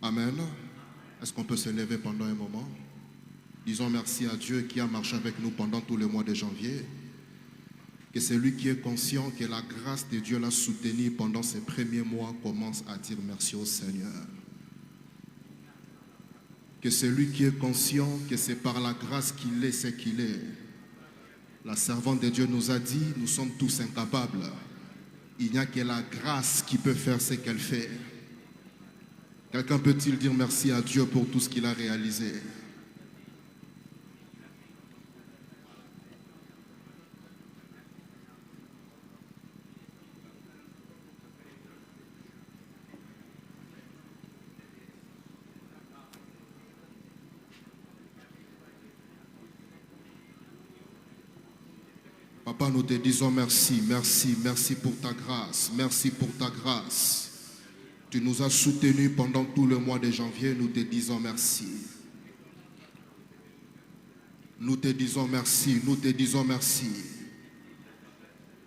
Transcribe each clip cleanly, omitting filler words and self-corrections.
Amen. Est-ce qu'on peut se lever pendant un moment? Disons merci à Dieu qui a marché avec nous pendant tout le mois de janvier. Que celui qui est conscient que la grâce de Dieu l'a soutenu pendant ces premiers mois commence à dire merci au Seigneur. Que celui qui est conscient que c'est par la grâce qu'il est ce qu'il est. La servante de Dieu nous a dit, nous sommes tous incapables. Il n'y a que la grâce qui peut faire ce qu'elle fait. Quelqu'un peut-il dire merci à Dieu pour tout ce qu'il a réalisé? Papa, nous te disons merci, merci, merci pour ta grâce, merci pour ta grâce. Tu nous as soutenus pendant tout le mois de janvier, nous te disons merci. Nous te disons merci, nous te disons merci.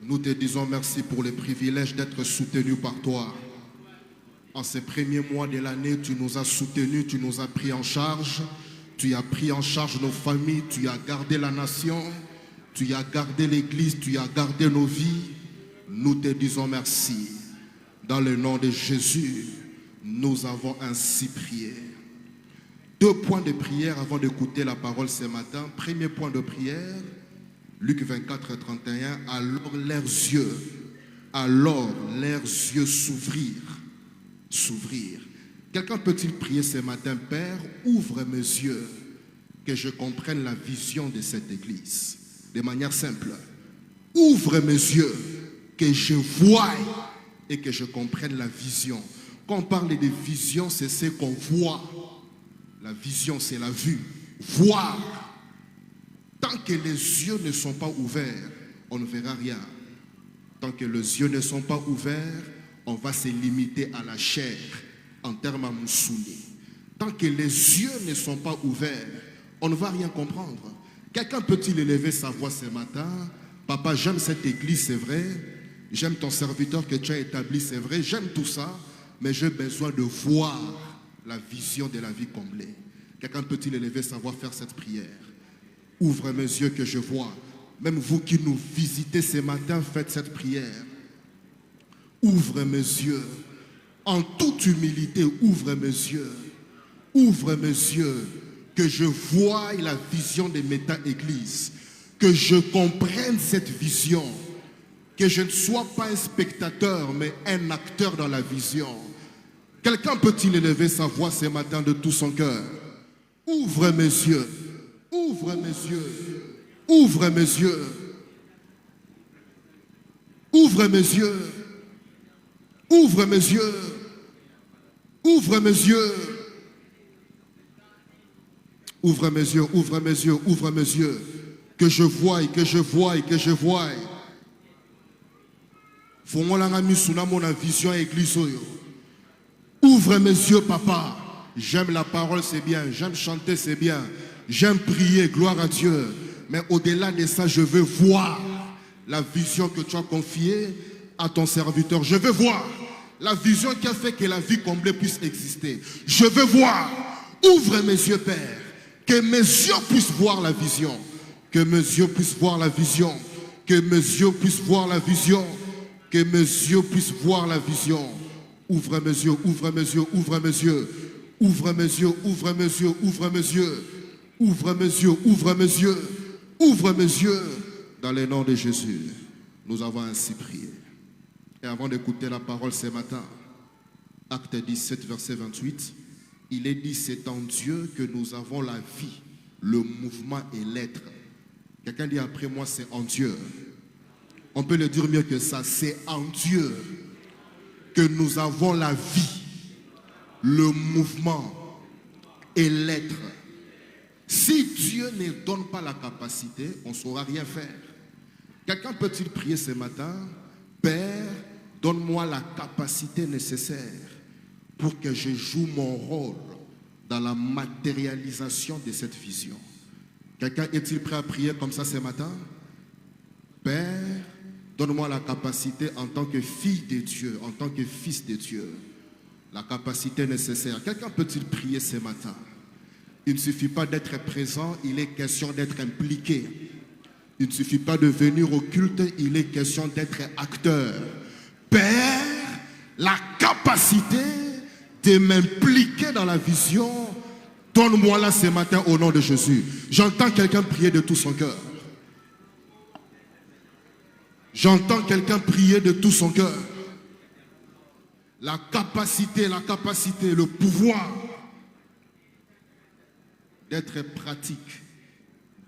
Nous te disons merci pour le privilège d'être soutenus par toi. En ces premiers mois de l'année, tu nous as soutenus, tu nous as pris en charge. Tu as pris en charge nos familles, tu as gardé la nation. Tu as gardé l'église, tu as gardé nos vies. Nous te disons merci. Dans le nom de Jésus, nous avons ainsi prié. 2 points de prière avant d'écouter la parole ce matin. Premier point de prière, Luc 24, 31. Alors leurs yeux s'ouvrirent. Quelqu'un peut-il prier ce matin? Père, ouvre mes yeux, que je comprenne la vision de cette église. De manière simple, ouvre mes yeux, que je voie et que je comprenne la vision. Quand on parle de vision, c'est ce qu'on voit. La vision, c'est la vue. Voir. Tant que les yeux ne sont pas ouverts, on ne verra rien. Tant que les yeux ne sont pas ouverts, on va se limiter à la chair, en termes à moussouli. Tant que les yeux ne sont pas ouverts, on ne va rien comprendre. Quelqu'un peut-il élever sa voix ce matin? Papa, j'aime cette église, c'est vrai. J'aime ton serviteur que tu as établi, c'est vrai. J'aime tout ça, mais j'ai besoin de voir la vision de la vie comblée. Quelqu'un peut-il élever sa voix, faire cette prière? Ouvre mes yeux que je vois. Même vous qui nous visitez ce matin, faites cette prière. Ouvre mes yeux. En toute humilité, ouvre mes yeux. Ouvre mes yeux. Que je voie la vision de méta-église, que je comprenne cette vision, que je ne sois pas un spectateur, mais un acteur dans la vision. Quelqu'un peut-il élever sa voix ce matin de tout son cœur? Ouvre mes yeux, ouvre mes yeux, ouvre mes yeux, ouvre mes yeux, ouvre mes yeux, ouvre mes yeux. Ouvre mes yeux, ouvre mes yeux, ouvre mes yeux. Que je voie, que je voie, que je voie. Ouvre mes yeux, papa. J'aime la parole, c'est bien. J'aime chanter, c'est bien. J'aime prier, gloire à Dieu. Mais au-delà de ça, je veux voir la vision que tu as confiée à ton serviteur. Je veux voir la vision qui a fait que la vie comblée puisse exister. Je veux voir. Ouvre mes yeux, Père. Que mes yeux puissent voir la vision. Que mes yeux puissent voir la vision. Que mes yeux puissent voir la vision. Que mes yeux puissent voir la vision. Ouvre mes yeux, ouvre mes yeux, ouvre mes yeux. Ouvre mes yeux, ouvre mes yeux, ouvre mes yeux. Ouvre mes yeux, ouvre mes yeux. Ouvre mes yeux. Dans le nom de Jésus, nous avons ainsi prié. Et avant d'écouter la parole ce matin, Acte 17, verset 28, il est dit, c'est en Dieu que nous avons la vie, le mouvement et l'être. Quelqu'un dit après moi, c'est en Dieu. On peut le dire mieux que ça, c'est en Dieu que nous avons la vie, le mouvement et l'être. Si Dieu ne donne pas la capacité, on ne saura rien faire. Quelqu'un peut-il prier ce matin? Père, donne-moi la capacité nécessaire pour que je joue mon rôle dans la matérialisation de cette vision. Quelqu'un est-il prêt à prier comme ça ce matin? Père, donne-moi la capacité en tant que fille de Dieu, en tant que fils de Dieu, La capacité nécessaire. Quelqu'un peut-il prier ce matin? Il ne suffit pas d'être présent, il est question d'être impliqué. Il ne suffit pas de venir au culte, il est question d'être acteur. Père, la capacité de m'impliquer dans la vision, donne-moi-la ce matin au nom de Jésus. J'entends quelqu'un prier de tout son cœur. J'entends quelqu'un prier de tout son cœur. La capacité, le pouvoir d'être pratique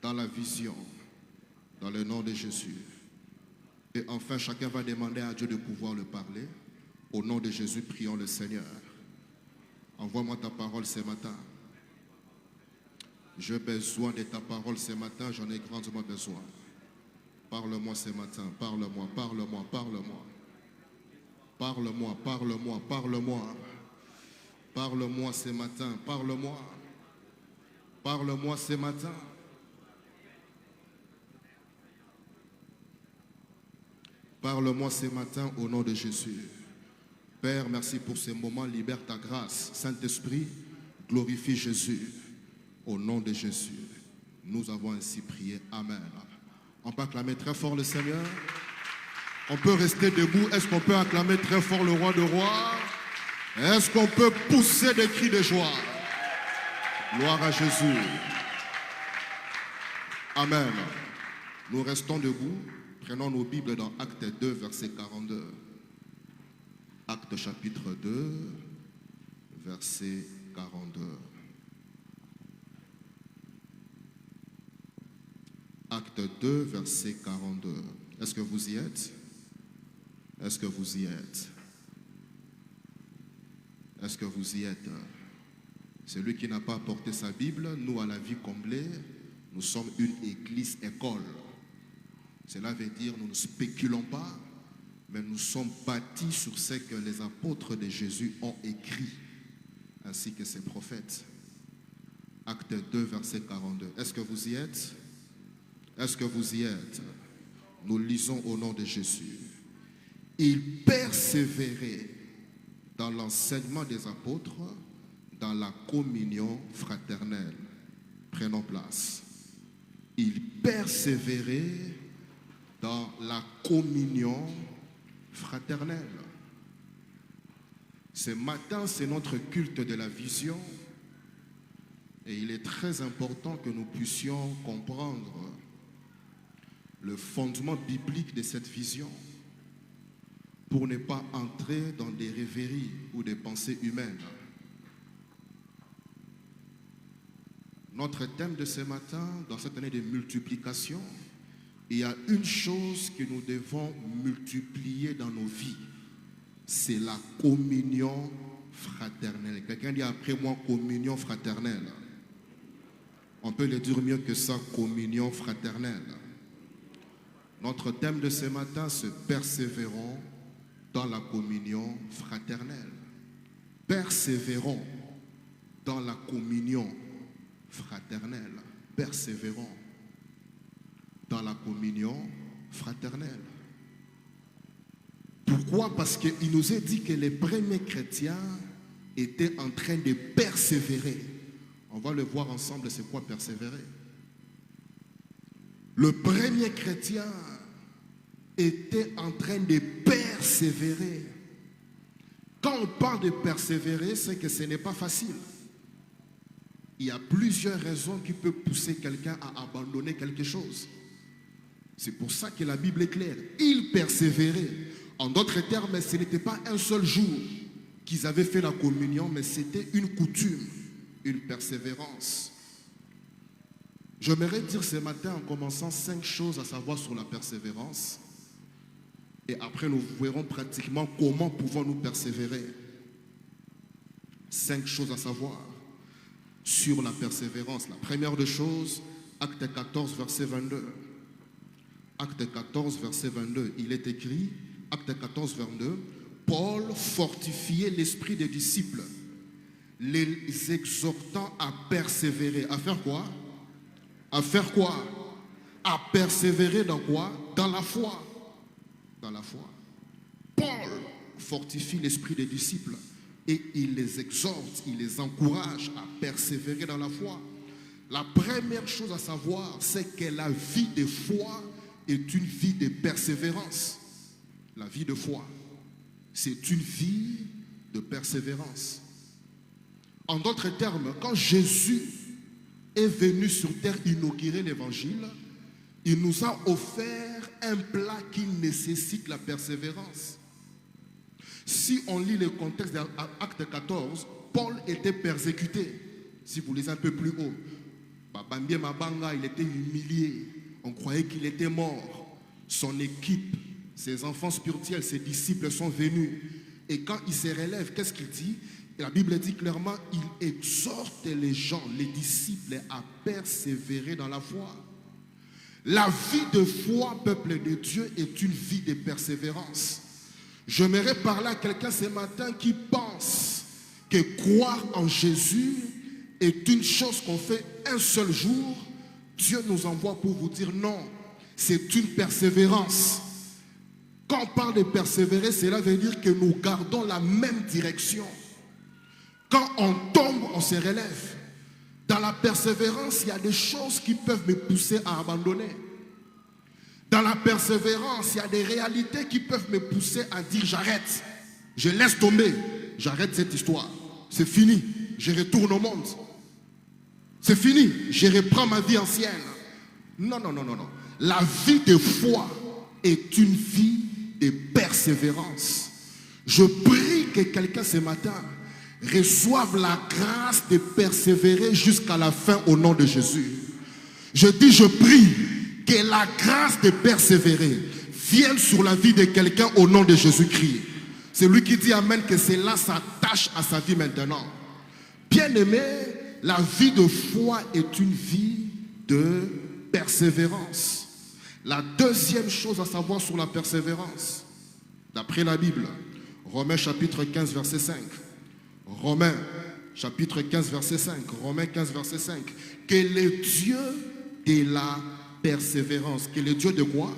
dans la vision, dans le nom de Jésus. Et enfin, chacun va demander à Dieu de pouvoir le parler. Au nom de Jésus, prions le Seigneur. Envoie-moi ta parole ce matin. J'ai besoin de ta parole ce matin, j'en ai grandement besoin. Parle-moi ce matin, parle-moi, parle-moi, parle-moi. Parle-moi, parle-moi, parle-moi. Parle-moi ce matin, parle-moi. Parle-moi ce matin. Parle-moi ce matin au nom de Jésus. Père, merci pour ce moment. Libère ta grâce. Saint-Esprit, glorifie Jésus. Au nom de Jésus. Nous avons ainsi prié. Amen. On peut acclamer très fort le Seigneur. On peut rester debout. Est-ce qu'on peut acclamer très fort le roi de rois? Est-ce qu'on peut pousser des cris de joie? Gloire à Jésus. Amen. Nous restons debout. Prenons nos Bibles dans Acte 2, verset 42. Acte chapitre 2, verset 42. Acte 2, verset 42. Est-ce que vous y êtes? Est-ce que vous y êtes? Est-ce que vous y êtes? Celui qui n'a pas apporté sa Bible, nous à la vie comblée, nous sommes une église-école. Cela veut dire nous ne spéculons pas, mais nous sommes bâtis sur ce que les apôtres de Jésus ont écrit, ainsi que ses prophètes. Acte 2, verset 42. Est-ce que vous y êtes? Est-ce que vous y êtes? Nous lisons au nom de Jésus. Il persévérait dans l'enseignement des apôtres, dans la communion fraternelle. Prenons place. Il persévérait dans la communion fraternelle. Ce matin, c'est notre culte de la vision. Et il est très important que nous puissions comprendre le fondement biblique de cette vision pour ne pas entrer dans des rêveries ou des pensées humaines. Notre thème de ce matin, dans cette année de multiplication, il y a une chose que nous devons multiplier dans nos vies, c'est la communion fraternelle. Quelqu'un dit après moi communion fraternelle. On peut le dire mieux que ça, communion fraternelle. Notre thème de ce matin, c'est persévérons dans la communion fraternelle. Persévérons dans la communion fraternelle. Persévérons dans la communion fraternelle. Pourquoi? Parce qu'il nous est dit que les premiers chrétiens étaient en train de persévérer. On va le voir ensemble, c'est quoi persévérer? Le premier chrétien était en train de persévérer. Quand on parle de persévérer, c'est que ce n'est pas facile. Il y a plusieurs raisons qui peuvent pousser quelqu'un à abandonner quelque chose. C'est pour ça que la Bible est claire. Ils persévéraient. En d'autres termes, ce n'était pas un seul jour qu'ils avaient fait la communion, mais c'était une coutume, une persévérance. J'aimerais dire ce matin en commençant 5 choses à savoir sur la persévérance. Et après, nous verrons pratiquement comment pouvons-nous persévérer. 5 choses à savoir sur la persévérance. La première des choses, Acte 14, verset 22. Acte 14, verset 22, il est écrit, Acte 14, 22, Paul fortifiait l'esprit des disciples, les exhortant à persévérer. À faire quoi? À faire quoi? À persévérer dans quoi? Dans la foi. Dans la foi. Paul fortifie l'esprit des disciples et il les exhorte, il les encourage à persévérer dans la foi. La première chose à savoir, c'est que la vie de foi est une vie de persévérance. La vie de foi, c'est une vie de persévérance. En d'autres termes, quand Jésus est venu sur terre inaugurer l'évangile, il nous a offert un plat qui nécessite la persévérance. Si on lit le contexte de Acte 14, Paul était persécuté. Si vous lisez un peu plus haut, Babambie Mabanga, il était humilié. On croyait qu'il était mort. Son équipe, ses enfants spirituels, ses disciples sont venus. Et quand il se relève, qu'est-ce qu'il dit? La Bible dit clairement, il exhorte les gens, les disciples, à persévérer dans la foi. La vie de foi, peuple de Dieu, est une vie de persévérance. J'aimerais parler à quelqu'un ce matin qui pense que croire en Jésus est une chose qu'on fait un seul jour. Dieu nous envoie pour vous dire non, c'est une persévérance. Quand on parle de persévérer, cela veut dire que nous gardons la même direction. Quand on tombe, on se relève. Dans la persévérance, il y a des choses qui peuvent me pousser à abandonner. Dans la persévérance, il y a des réalités qui peuvent me pousser à dire j'arrête. Je laisse tomber. J'arrête cette histoire. C'est fini. Je retourne au monde. C'est fini. Je reprends ma vie ancienne. Non, non, non, non, non. La vie de foi est une vie de persévérance. Je prie que quelqu'un ce matin reçoive la grâce de persévérer jusqu'à la fin au nom de Jésus. Je dis, je prie que la grâce de persévérer vienne sur la vie de quelqu'un au nom de Jésus-Christ. C'est lui qui dit amen, que cela s'attache à sa vie maintenant. Bien-aimé, la vie de foi est une vie de persévérance. La deuxième chose à savoir sur la persévérance, d'après la Bible, Romains chapitre 15 verset 5. Romains chapitre 15 verset 5. Romains 15 verset 5. Que le Dieu de la persévérance. Que le Dieu de quoi?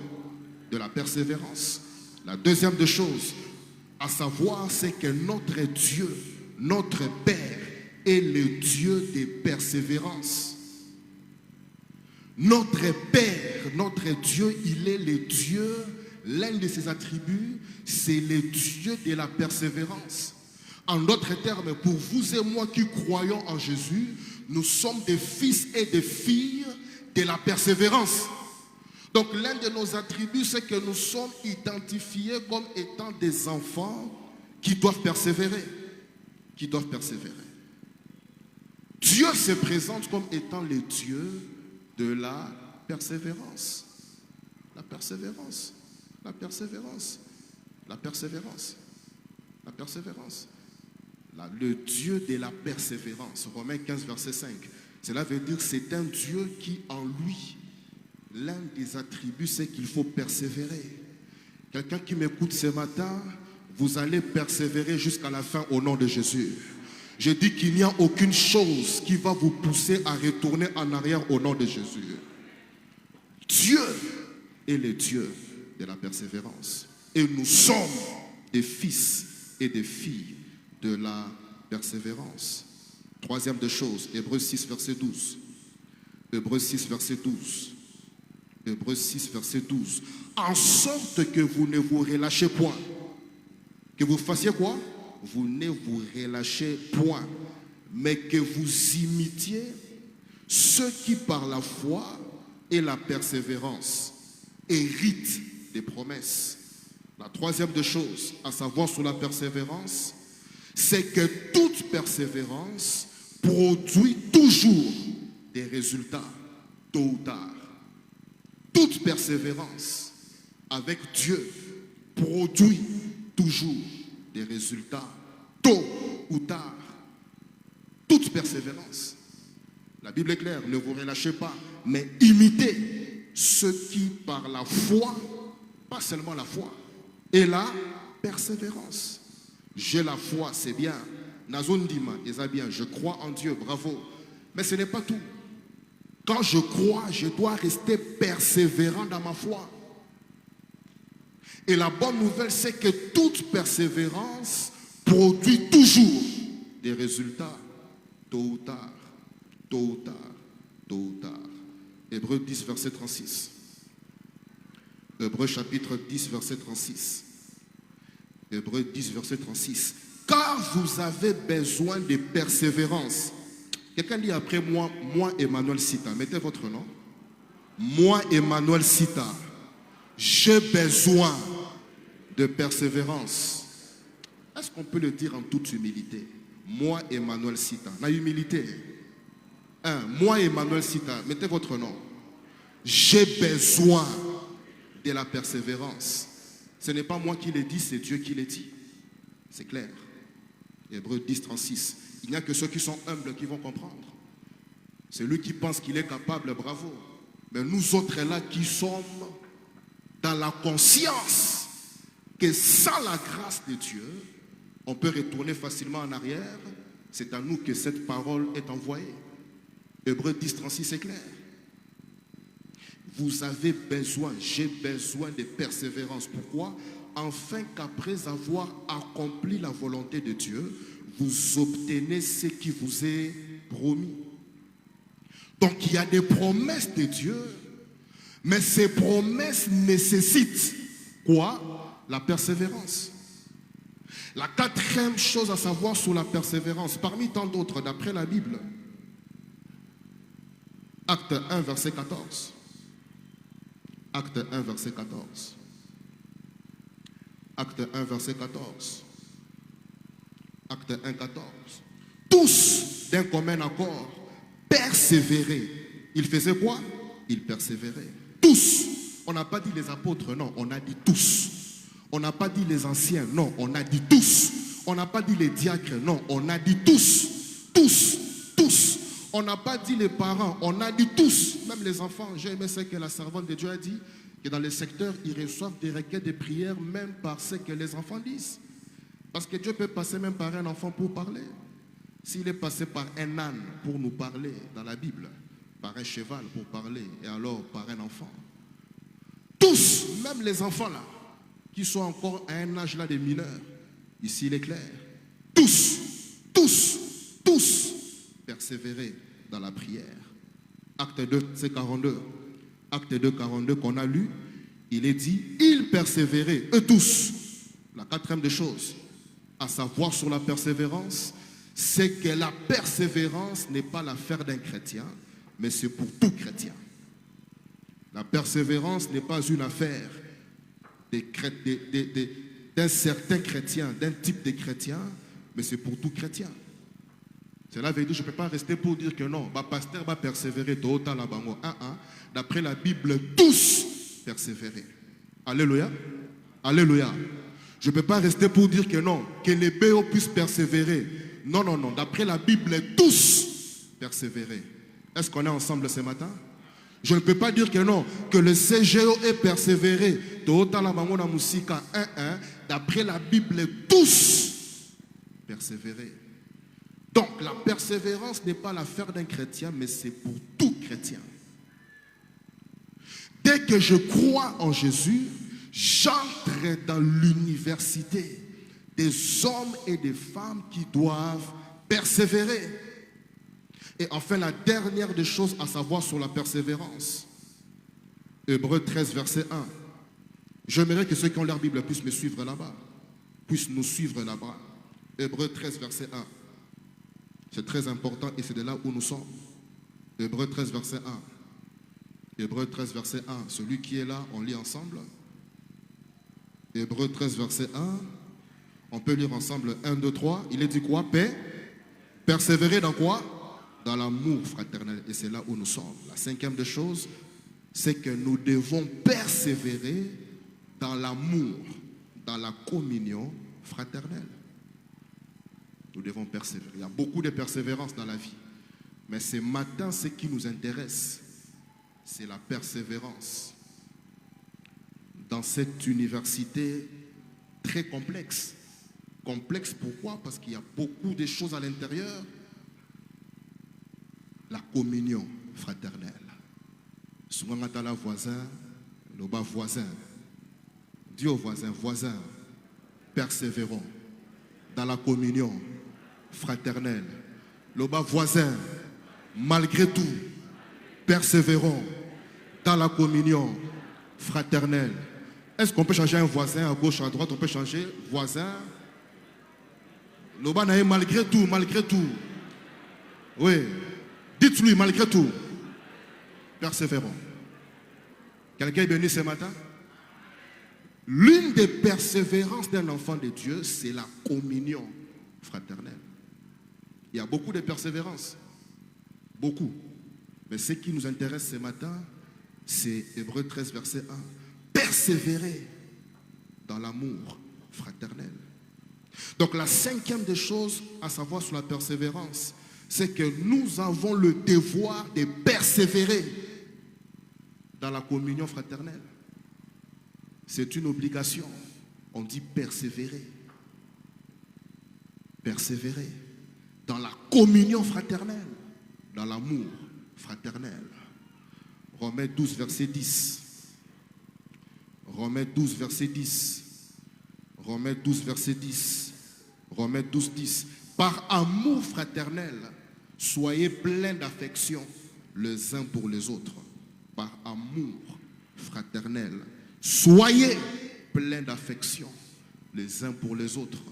De la persévérance. La deuxième des choses à savoir, c'est que notre Dieu, notre Père, est le Dieu de persévérance. Notre Père, notre Dieu, il est le Dieu, l'un de ses attributs, c'est le Dieu de la persévérance. En d'autres termes, pour vous et moi qui croyons en Jésus, nous sommes des fils et des filles de la persévérance. Donc l'un de nos attributs, c'est que nous sommes identifiés comme étant des enfants qui doivent persévérer. Qui doivent persévérer. Dieu se présente comme étant le Dieu de la persévérance. La persévérance. La persévérance. La persévérance. La persévérance. Le Dieu de la persévérance. Romains 15 verset 5. Cela veut dire que c'est un Dieu qui en lui, l'un des attributs, c'est qu'il faut persévérer. Quelqu'un qui m'écoute ce matin, vous allez persévérer jusqu'à la fin au nom de Jésus. Je dis qu'il n'y a aucune chose qui va vous pousser à retourner en arrière au nom de Jésus. Dieu est le Dieu de la persévérance. Et nous sommes des fils et des filles de la persévérance. Troisième des choses, Hébreux 6 verset 12. Hébreux 6 verset 12. Hébreux 6 verset 12. En sorte que vous ne vous relâchez point. Que vous fassiez quoi? Vous ne vous relâchez point, mais que vous imitiez ceux qui par la foi et la persévérance héritent des promesses. La troisième des choses à savoir sur la persévérance, c'est que toute persévérance produit toujours des résultats, tôt ou tard. Toute persévérance avec Dieu produit toujours des résultats, tôt ou tard. Toute persévérance. La Bible est claire, ne vous relâchez pas, mais imitez ceux qui par la foi, pas seulement la foi, et la persévérance. J'ai la foi, c'est bien. Nazondima, bien, je crois en Dieu, bravo. Mais ce n'est pas tout. Quand je crois, je dois rester persévérant dans ma foi. Et la bonne nouvelle, c'est que toute persévérance produit toujours toujours des résultats, tôt ou tard, tôt ou tard, tôt ou tard. Hébreux 10, verset 36. Hébreux chapitre 10, verset 36. Hébreux 10, verset 36. Car vous avez besoin de persévérance. Quelqu'un dit après moi, moi Emmanuel Sita. Mettez votre nom. Moi Emmanuel Sita. J'ai besoin de persévérance. Est-ce qu'on peut le dire en toute humilité? Moi Emmanuel Sita. La humilité. Moi Emmanuel Sita. Mettez votre nom. J'ai besoin de la persévérance. Ce n'est pas moi qui l'ai dit, c'est Dieu qui l'a dit. C'est clair. Hébreux 10, 36. Il n'y a que ceux qui sont humbles qui vont comprendre. Celui qui pense qu'il est capable, bravo. Mais nous autres là qui sommes dans la conscience que sans la grâce de Dieu, on peut retourner facilement en arrière. C'est à nous que cette parole est envoyée. Hébreux 10, 36, c'est clair. Vous avez besoin, j'ai besoin de persévérance. Pourquoi? Afin qu'après avoir accompli la volonté de Dieu, vous obtenez ce qui vous est promis. Donc il y a des promesses de Dieu, mais ces promesses nécessitent quoi? La persévérance. La quatrième chose à savoir sur la persévérance, parmi tant d'autres, d'après la Bible, Acte 1, verset 14. Acte 1, verset 14. Acte 1, verset 14. Acte 1, 14. Tous, d'un commun accord, persévéraient. Ils faisaient quoi? Ils persévéraient. Tous. On n'a pas dit les apôtres, non, on a dit tous. On n'a pas dit les anciens, non, on a dit tous. On n'a pas dit les diacres, non, on a dit tous. Tous, tous. On n'a pas dit les parents, on a dit tous. Même les enfants, j'ai aimé ce que la servante de Dieu a dit, que dans les secteurs, ils reçoivent des requêtes de prière même par ce que les enfants disent. Parce que Dieu peut passer même par un enfant pour parler. S'il est passé par un âne pour nous parler dans la Bible, par un cheval pour parler, et alors par un enfant. Tous, même les enfants là, qui sont encore à un âge là de mineurs, ici il est clair. Tous, tous, tous, persévérer dans la prière. Acte 2, c'est 42. Acte 2, 42 qu'on a lu, il est dit, ils persévéraient, eux tous. La quatrième des choses, à savoir sur la persévérance, c'est que la persévérance n'est pas l'affaire d'un chrétien, mais c'est pour tout chrétien. La persévérance n'est pas une affaire d'un certain chrétien, d'un type de chrétien, mais c'est pour tout chrétien. Cela veut dire que je ne peux pas rester pour dire que non, le pasteur va persévérer tout autant là-bas. D'après la Bible, tous persévérer. Alléluia. Alléluia. Je ne peux pas rester pour dire que non, que les BO puissent persévérer. Non, non, non. D'après la Bible, tous persévérer. Est-ce qu'on est ensemble ce matin? Je ne peux pas dire que non, que le CGO est persévéré. D'après la Bible, tous persévérer. Donc, la persévérance n'est pas l'affaire d'un chrétien, mais c'est pour tout chrétien. Dès que je crois en Jésus, j'entre dans l'université des hommes et des femmes qui doivent persévérer. Et enfin, la dernière des choses à savoir sur la persévérance. Hébreux 13, verset 1. J'aimerais que ceux qui ont leur Bible puissent me suivre là-bas. Puissent nous suivre là-bas. Hébreux 13, verset 1. C'est très important et c'est de là où nous sommes. Hébreux 13, verset 1. Hébreux 13, verset 1. Celui qui est là, on lit ensemble. Hébreux 13, verset 1. On peut lire ensemble 1, 2, 3. Il est dit quoi? Paix. Persévérer dans quoi? Dans l'amour fraternel. Et c'est là où nous sommes. La cinquième des choses, c'est que nous devons persévérer dans l'amour, dans la communion fraternelle. Nous devons persévérer. Il y a beaucoup de persévérance dans la vie. Mais ce matin, ce qui nous intéresse, c'est la persévérance dans cette université très complexe. Complexe pourquoi? Parce qu'il y a beaucoup de choses à l'intérieur. La communion fraternelle. Souvent, on a voisin, le bas voisin. Dis au voisin, voisin, persévérons dans la communion fraternelle. Le bas voisin, malgré tout, persévérons dans la communion fraternelle. Est-ce qu'on peut changer un voisin à gauche, à droite? On peut changer voisin. Le bas n'a malgré tout, malgré tout. Oui. Dites-lui malgré tout. Persévérons. Quelqu'un est béni ce matin? L'une des persévérances d'un enfant de Dieu, c'est la communion fraternelle. Il y a beaucoup de persévérance. Beaucoup. Mais ce qui nous intéresse ce matin, c'est Hébreux 13, verset 1. Persévérer dans l'amour fraternel. Donc la cinquième des choses à savoir sur la persévérance, c'est que nous avons le devoir de persévérer dans la communion fraternelle. C'est une obligation. On dit persévérer. Persévérer dans la communion fraternelle, dans l'amour fraternel. Romains 12, verset 10. Romains 12, verset 10. Romains 12, verset 10. Romains 12, 10. Par amour fraternel, soyez pleins d'affection les uns pour les autres. Par amour fraternel, soyez pleins d'affection les uns pour les autres.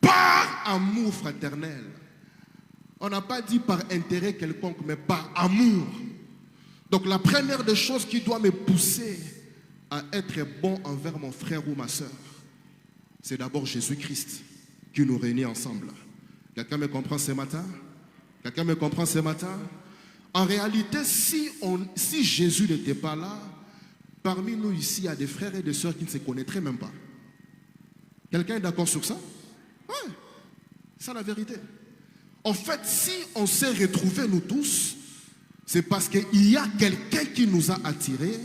Par amour fraternel. On n'a pas dit par intérêt quelconque, mais par amour. Donc la première des choses qui doit me pousser à être bon envers mon frère ou ma soeur, c'est d'abord Jésus-Christ qui nous réunit ensemble. Quelqu'un me comprend ce matin? Quelqu'un me comprend ce matin? En réalité, si Jésus n'était pas là, parmi nous ici, il y a des frères et des sœurs qui ne se connaîtraient même pas. Quelqu'un est d'accord sur ça? Oui, c'est la vérité. En fait, si on s'est retrouvés nous tous, c'est parce qu'il y a quelqu'un qui nous a attirés.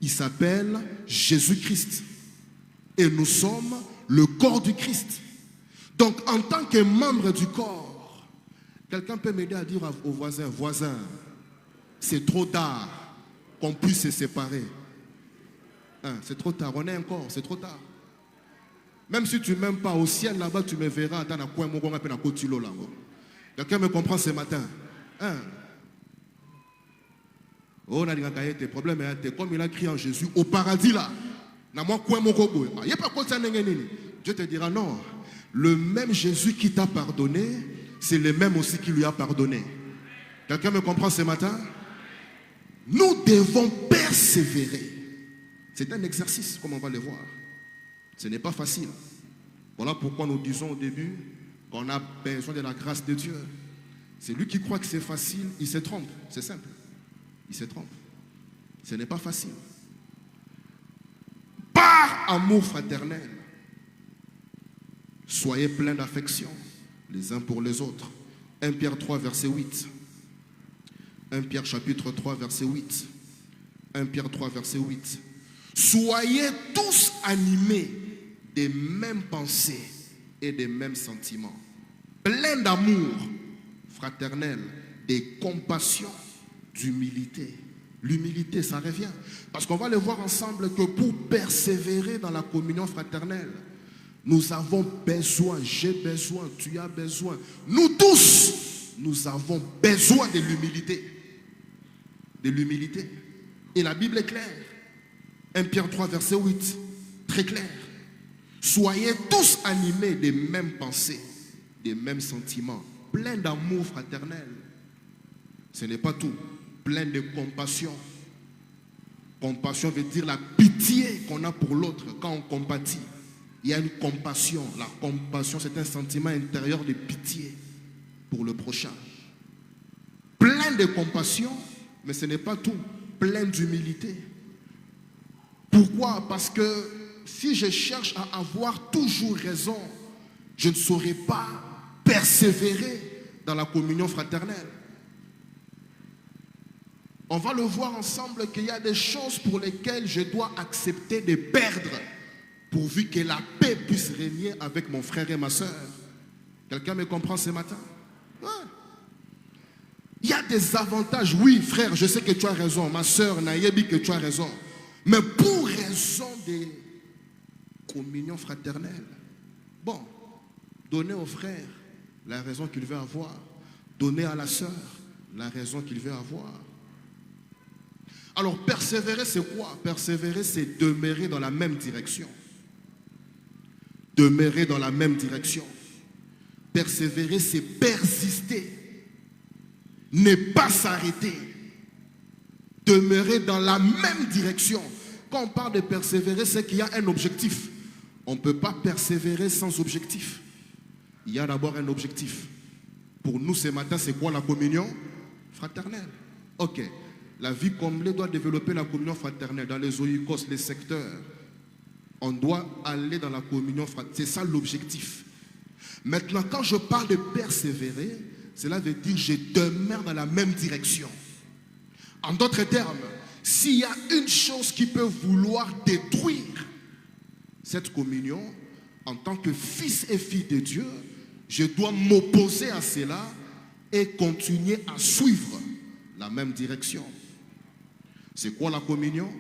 Il s'appelle Jésus-Christ. Et nous sommes le corps du Christ. Donc, en tant que membre du corps, quelqu'un peut m'aider à dire au voisin, voisin, c'est trop tard qu'on puisse se séparer. Hein, c'est trop tard, on est un corps, c'est trop tard. Même si tu ne m'aimes pas, au ciel là-bas, tu me verras. Quelqu'un me comprend ce matin? Hein? Oh, on a dit tes problèmes, comme il a crié en Jésus, au paradis là. Dieu te dira non. Le même Jésus qui t'a pardonné, c'est le même aussi qui lui a pardonné. Quelqu'un me comprend ce matin? Nous devons persévérer. C'est un exercice, comme on va le voir. Ce n'est pas facile. Voilà pourquoi nous disons au début qu'on a besoin de la grâce de Dieu. Celui qui croit que c'est facile, il se trompe. C'est simple. Il se trompe. Ce n'est pas facile. Par amour fraternel, soyez pleins d'affection les uns pour les autres. 1 Pierre 3, verset 8. 1 Pierre chapitre 3, verset 8. 1 Pierre 3, verset 8. Soyez tous animés des mêmes pensées et des mêmes sentiments, pleins d'amour fraternel, de compassion, d'humilité. L'humilité, ça revient. Parce qu'on va le voir ensemble que pour persévérer dans la communion fraternelle, nous avons besoin, j'ai besoin, tu as besoin. Nous tous, nous avons besoin de l'humilité. De l'humilité. Et la Bible est claire. 1 Pierre 3, verset 8. Très clair. Soyez tous animés des mêmes pensées, des mêmes sentiments, pleins d'amour fraternel. Ce n'est pas tout. Plein de compassion. Compassion veut dire la pitié qu'on a pour l'autre quand on compatit. Il y a une compassion. La compassion, c'est un sentiment intérieur de pitié pour le prochain. Plein de compassion, mais ce n'est pas tout. Plein d'humilité. Pourquoi? Parce que si je cherche à avoir toujours raison, je ne saurais pas persévérer dans la communion fraternelle. On va le voir ensemble qu'il y a des choses pour lesquelles je dois accepter de perdre pourvu que la paix puisse régner avec mon frère et ma soeur. Quelqu'un me comprend ce matin? Ouais. Il y a des avantages. Oui, frère, je sais que tu as raison. Ma soeur, Naïebi, que tu as raison. Mais pour raison de communion fraternelle, bon, donnez aux frères la raison qu'il veut avoir. Donner à la sœur, la raison qu'il veut avoir. Alors persévérer, c'est quoi? Persévérer, c'est demeurer dans la même direction. Demeurer dans la même direction. Persévérer, c'est persister. Ne pas s'arrêter. Demeurer dans la même direction. Quand on parle de persévérer, c'est qu'il y a un objectif. On ne peut pas persévérer sans objectif. Il y a d'abord un objectif. Pour nous, ce matin, c'est quoi la communion fraternelle? Ok. La vie comblée doit développer la communion fraternelle dans les oikos, les secteurs. On doit aller dans la communion fraternelle. C'est ça l'objectif. Maintenant, quand je parle de persévérer, cela veut dire que je demeure dans la même direction. En d'autres termes, s'il y a une chose qui peut vouloir détruire cette communion, en tant que fils et fille de Dieu, je dois m'opposer à cela et continuer à suivre la même direction. C'est quoi la communion?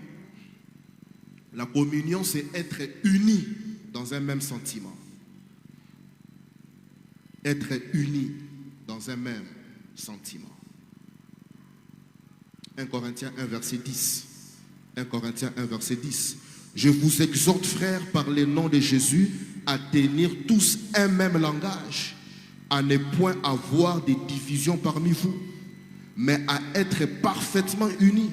La communion, c'est être unis dans un même sentiment. Être unis dans un même sentiment. 1 Corinthiens 1, verset 10. 1 Corinthiens 1, verset 10. Je vous exhorte, frères, par le nom de Jésus, à tenir tous un même langage, à ne point avoir de divisions parmi vous, mais à être parfaitement unis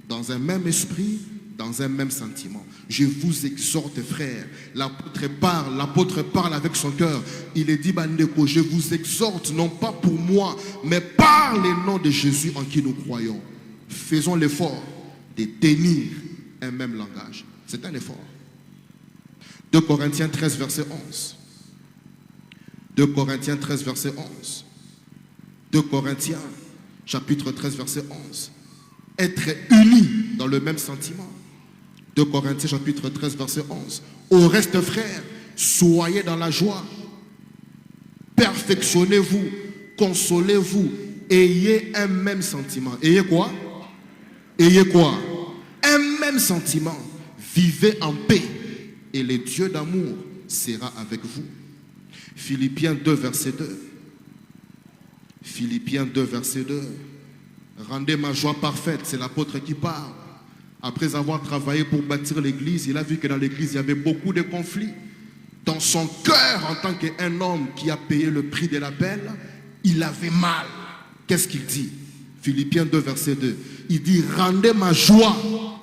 dans un même esprit, dans un même sentiment. Je vous exhorte, frères. L'apôtre parle avec son cœur. Il est dit, Bandeko, je vous exhorte, non pas pour moi, mais par le nom de Jésus en qui nous croyons. Faisons l'effort de tenir un même langage. C'est un effort. 2 Corinthiens 13, verset 11. 2 Corinthiens 13, verset 11. 2 Corinthiens, chapitre 13, verset 11. Être unis dans le même sentiment. 2 Corinthiens, chapitre 13, verset 11. Au reste, frères, soyez dans la joie. Perfectionnez-vous. Consolez-vous. Ayez un même sentiment. Ayez quoi? Ayez quoi? Un même sentiment. Vivez en paix. Et le Dieu d'amour sera avec vous. Philippiens 2, verset 2. Philippiens 2, verset 2. Rendez ma joie parfaite. C'est l'apôtre qui parle. Après avoir travaillé pour bâtir l'église, il a vu que dans l'église, il y avait beaucoup de conflits. Dans son cœur, en tant qu'un homme qui a payé le prix de l'appel, il avait mal. Qu'est-ce qu'il dit? Philippiens 2, verset 2. Il dit, rendez ma joie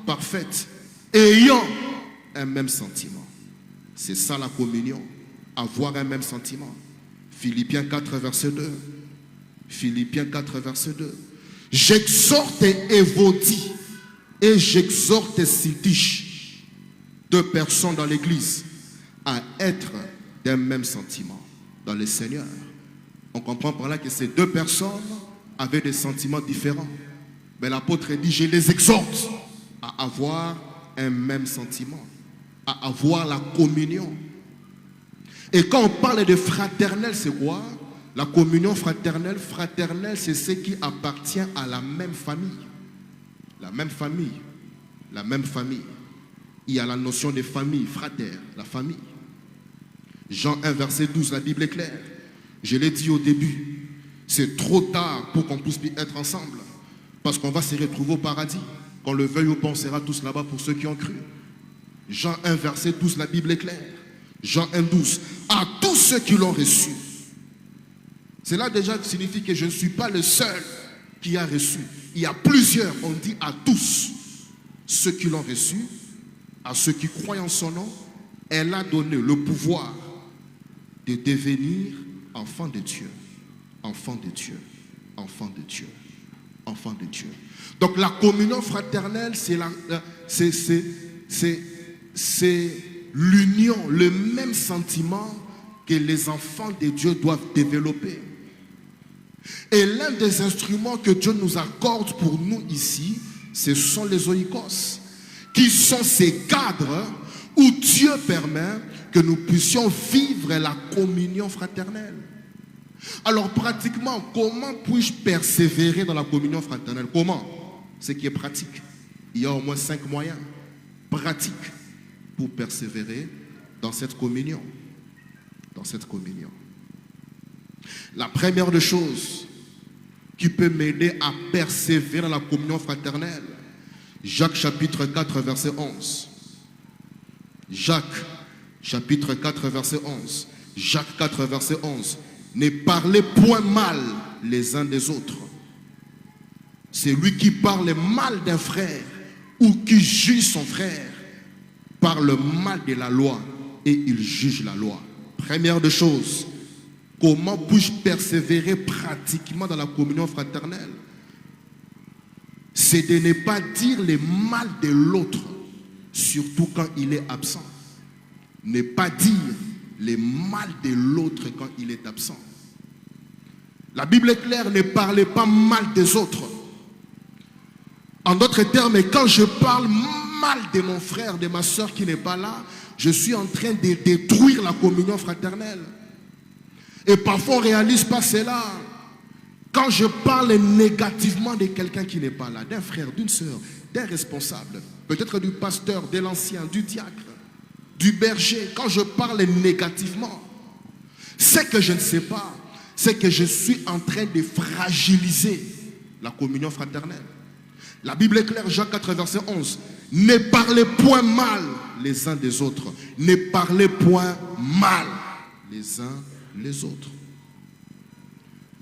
parfaite, ayant un même sentiment. C'est ça la communion. Avoir un même sentiment. Philippiens 4, verset 2. Philippiens 4, verset 2. J'exhorte Évodie et j'exhorte Siltiche, 2 personnes dans l'église, à être d'un même sentiment dans le Seigneur. On comprend par là que ces 2 personnes avaient des sentiments différents. Mais l'apôtre dit, je les exhorte à avoir un même sentiment, à avoir la communion. Et quand on parle de fraternel, c'est quoi? La communion fraternelle, c'est ce qui appartient à la même famille. La même famille. La même famille. Il y a la notion de famille, frater, la famille. Jean 1, verset 12, la Bible est claire. Je l'ai dit au début, c'est trop tard pour qu'on puisse être ensemble. Parce qu'on va se retrouver au paradis. Qu'on le veuille ou pas, on sera tous là-bas pour ceux qui ont cru. Jean 1, verset 12, la Bible est claire. Jean 1, 12. À tous ceux qui l'ont reçu. Cela déjà signifie que je ne suis pas le seul qui a reçu. Il y a plusieurs, on dit à tous ceux qui l'ont reçu, à ceux qui croient en son nom, elle a donné le pouvoir de devenir enfant de Dieu. Enfant de Dieu. Enfant de Dieu. Enfant de Dieu. Donc la communion fraternelle, c'est l'union, le même sentiment que les enfants de Dieu doivent développer. Et l'un des instruments que Dieu nous accorde pour nous ici, ce sont les oikos, qui sont ces cadres où Dieu permet que nous puissions vivre la communion fraternelle. Alors pratiquement, comment puis-je persévérer dans la communion fraternelle? Comment? Ce qui est pratique. Il y a au moins 5 moyens pratiques pour persévérer dans cette communion. Dans cette communion. La première des choses qui peut m'aider à persévérer dans la communion fraternelle, Jacques chapitre 4 verset 11. Jacques chapitre 4 verset 11. Jacques 4 verset 11. Ne parlez point mal les uns des autres. C'est lui qui parle mal d'un frère ou qui juge son frère parle mal de la loi et il juge la loi. Première des choses, comment puis-je persévérer pratiquement dans la communion fraternelle? C'est de ne pas dire le mal de l'autre, surtout quand il est absent. Ne pas dire le mal de l'autre quand il est absent. La Bible est claire, ne parlez pas mal des autres. En d'autres termes, quand je parle mal de mon frère, de ma soeur qui n'est pas là, je suis en train de détruire la communion fraternelle. Et parfois on ne réalise pas cela. Quand je parle négativement de quelqu'un qui n'est pas là, d'un frère, d'une soeur, d'un responsable, peut-être du pasteur, de l'ancien, du diacre, du berger, quand je parle négativement, ce que je ne sais pas, c'est que je suis en train de fragiliser la communion fraternelle. La Bible est claire, Jacques 4, verset 11. Ne parlez point mal les uns des autres. Ne parlez point mal les uns les autres.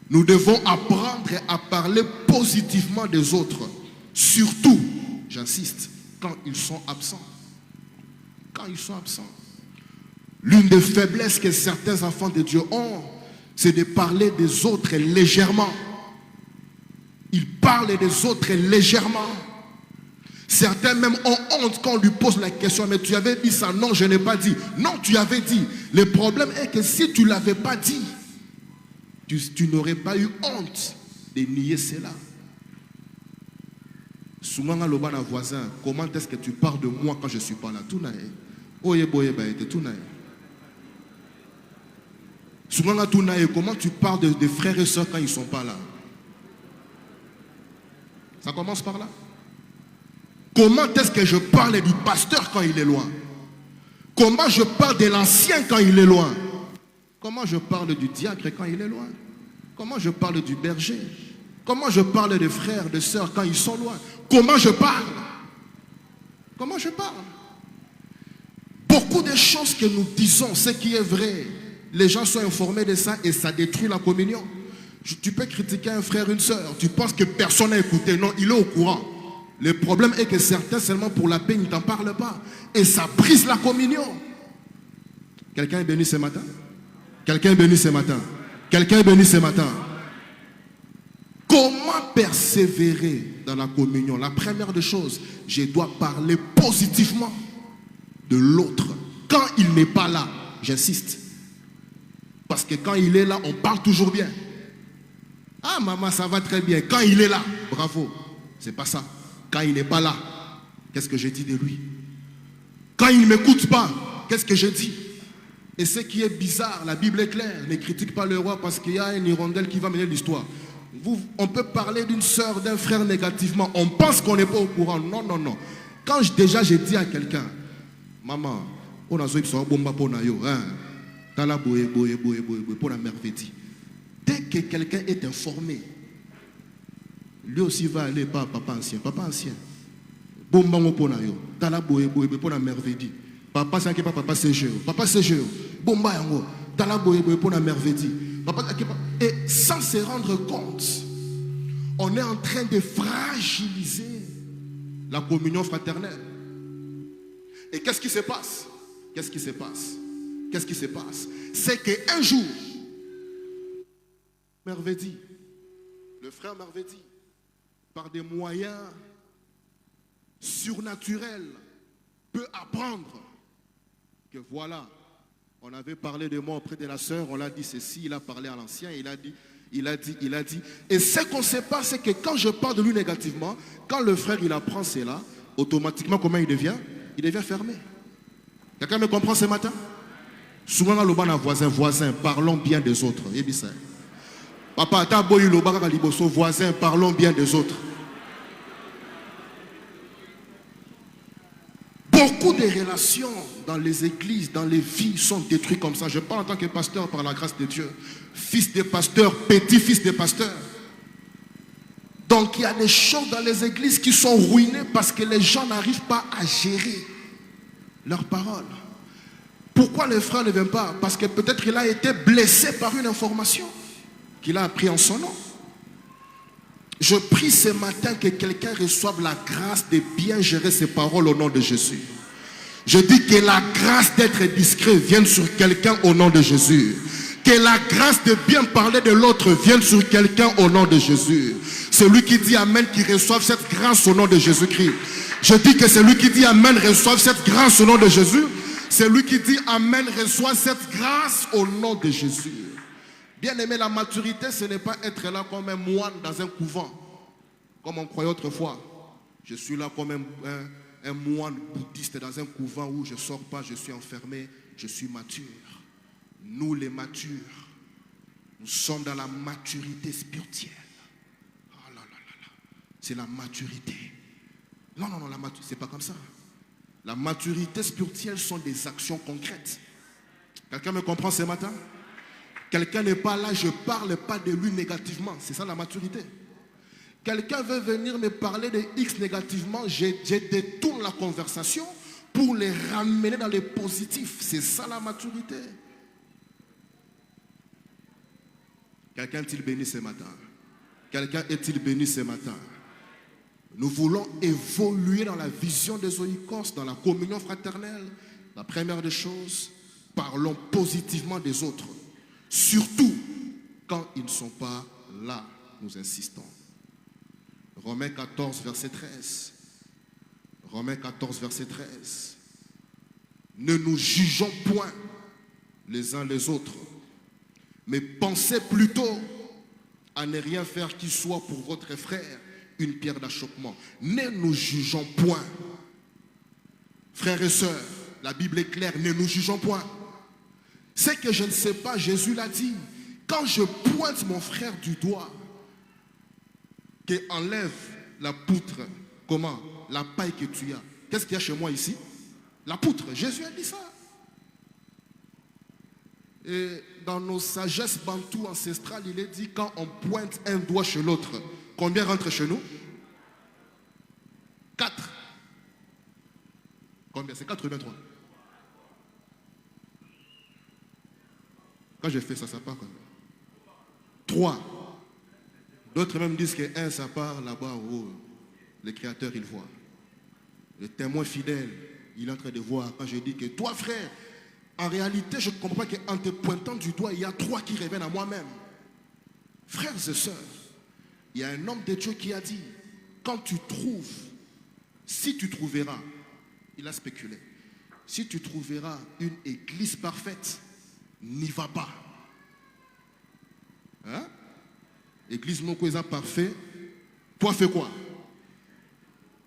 Nous devons apprendre à parler positivement des autres. Surtout, j'insiste, quand ils sont absents. Quand ils sont absents. L'une des faiblesses que certains enfants de Dieu ont, c'est de parler des autres légèrement. Ils parlent des autres légèrement. Certains même ont honte quand on lui pose la question. Mais tu avais dit ça? Non, je n'ai pas dit. Non, tu avais dit. Le problème est que si tu ne l'avais pas dit, tu n'aurais pas eu honte de nier cela. Souvent, à l'obana voisin, comment est-ce que tu parles de moi quand je ne suis pas là? Tout n'a souvent, à Tounaï, comment tu parles de frères et sœurs quand ils ne sont pas là? Ça commence par là. Comment est-ce que je parle du pasteur quand il est loin? Comment je parle de l'ancien quand il est loin? Comment je parle du diacre quand il est loin? Comment je parle du berger? Comment je parle des frères, des sœurs quand ils sont loin? Comment je parle? Comment je parle? Beaucoup de choses que nous disons, ce qui est vrai, les gens sont informés de ça et ça détruit la communion. Tu peux critiquer un frère, une sœur, tu penses que personne n'a écouté. Non, il est au courant. Le problème est que certains, seulement pour la paix, ils ne t'en parlent pas. Et ça brise la communion. Quelqu'un est béni ce matin? Quelqu'un est béni ce matin? Quelqu'un est béni ce matin? Comment persévérer dans la communion? La première des choses, je dois parler positivement de l'autre. Quand il n'est pas là, j'insiste. Parce que quand il est là, on parle toujours bien. Ah maman, ça va très bien. Quand il est là, bravo. C'est pas ça. Quand il n'est pas là, qu'est-ce que je dis de lui? Quand il ne m'écoute pas, qu'est-ce que je dis? Et ce qui est bizarre, la Bible est claire. Ne critique pas le roi parce qu'il y a une hirondelle qui va mener l'histoire. On peut parler d'une soeur, d'un frère négativement. On pense qu'on n'est pas au courant. Non, non, non. Quand déjà j'ai dit à quelqu'un, maman, on a besoin de bomba pour nayo, hein? Pour la merveille. Dès que quelqu'un est informé, lui aussi va aller par papa ancien. Papa ancien. Bomba pour nayo. Tala pour la merveille. Papa c'est pas papa c'est jeu. Papa c'est jeu. Bomba yango. Tala pour la merveille. Et sans se rendre compte, on est en train de fragiliser la communion fraternelle. Et qu'est-ce qui se passe? Qu'est-ce qui se passe? Qu'est-ce qui se passe? C'est qu'un jour, Mervedi, le frère Mervedi, par des moyens surnaturels, peut apprendre que voilà, on avait parlé de moi auprès de la sœur, on l'a dit ceci, il a parlé à l'ancien, il a dit. Et ce qu'on ne sait pas, c'est que quand je parle de lui négativement, quand le frère il apprend cela, automatiquement, comment il devient? Il devient fermé. Quelqu'un me comprend ce matin? Souvent, dans le voisin, parlons bien des autres. Papa, voisin, parlons bien des autres. Beaucoup de les relations dans les églises, dans les vies sont détruites comme ça. Je parle en tant que pasteur par la grâce de Dieu. Fils de pasteur, petit-fils de pasteur. Donc il y a des choses dans les églises qui sont ruinées parce que les gens n'arrivent pas à gérer leurs paroles. Pourquoi le frère ne vient pas? Parce que peut-être il a été blessé par une information qu'il a appris en son nom. Je prie ce matin que quelqu'un reçoive la grâce de bien gérer ses paroles au nom de Jésus. Je dis que la grâce d'être discret vienne sur quelqu'un au nom de Jésus. Que la grâce de bien parler de l'autre vienne sur quelqu'un au nom de Jésus. Celui qui dit Amen, qui reçoive cette grâce au nom de Jésus-Christ. Je dis que celui qui dit Amen reçoive cette grâce au nom de Jésus. Celui qui dit Amen reçoit cette grâce au nom de Jésus. Bien aimé, la maturité, ce n'est pas être là comme un moine dans un couvent, comme on croyait autrefois. Je suis là comme un moine bouddhiste dans un couvent où je ne sors pas, je suis enfermé, je suis mature. Nous les matures, nous sommes dans la maturité spirituelle. Oh là là là là. C'est la maturité. Non, non, non, la maturité, c'est pas comme ça. La maturité spirituelle sont des actions concrètes. Quelqu'un me comprend ce matin? Quelqu'un n'est pas là, je ne parle pas de lui négativement. C'est ça la maturité. Quelqu'un veut venir me parler de X négativement, je détourne la conversation pour les ramener dans les positifs. C'est ça la maturité. Quelqu'un est-il béni ce matin? Quelqu'un est-il béni ce matin? Nous voulons évoluer dans la vision des oikos, dans la communion fraternelle. La première des choses, parlons positivement des autres. Surtout quand ils ne sont pas là, nous insistons. Romains 14, verset 13. Romains 14, verset 13. Ne nous jugeons point les uns les autres, mais pensez plutôt à ne rien faire qui soit pour votre frère une pierre d'achoppement. Ne nous jugeons point. Frères et sœurs, la Bible est claire, ne nous jugeons point. C'est que je ne sais pas, Jésus l'a dit. Quand je pointe mon frère du doigt, qu'il enlève la poutre, comment? La paille que tu as. Qu'est-ce qu'il y a chez moi ici? La poutre. Jésus a dit ça. Et dans nos sagesses bantoues ancestrales, il est dit quand on pointe un doigt chez l'autre, combien rentre chez nous? 4. Combien? C'est 4 ou bien 3? Quand je fais ça, ça part combien? 3. D'autres même disent que 1, ça part là-bas où le Créateur, il voit. Le témoin fidèle, il est en train de voir. Quand je dis que toi, frère, en réalité, je ne comprends pas qu'en te pointant du doigt, il y a 3 qui reviennent à moi-même. Frères et sœurs, il y a un homme de Dieu qui a dit, quand tu trouves, si tu trouveras, il a spéculé, si tu trouveras une église parfaite, n'y va pas. Hein? Église non parfait, toi fais quoi?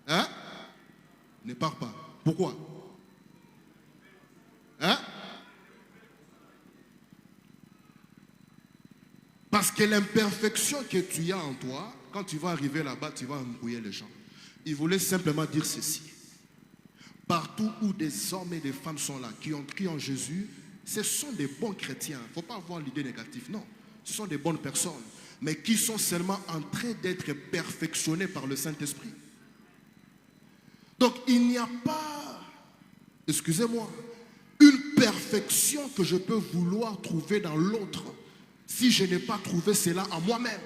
Hein? Ne pars pas. Pourquoi? Hein? Parce que l'imperfection que tu as en toi, quand tu vas arriver là-bas, tu vas embrouiller les gens. Il voulait simplement dire ceci. Partout où des hommes et des femmes sont là, qui ont cru en Jésus, ce sont des bons chrétiens. Il ne faut pas avoir l'idée négative, non. Ce sont des bonnes personnes, mais qui sont seulement en train d'être perfectionnés par le Saint-Esprit. Donc il n'y a pas, excusez-moi, une perfection que je peux vouloir trouver dans l'autre si je n'ai pas trouvé cela en moi-même.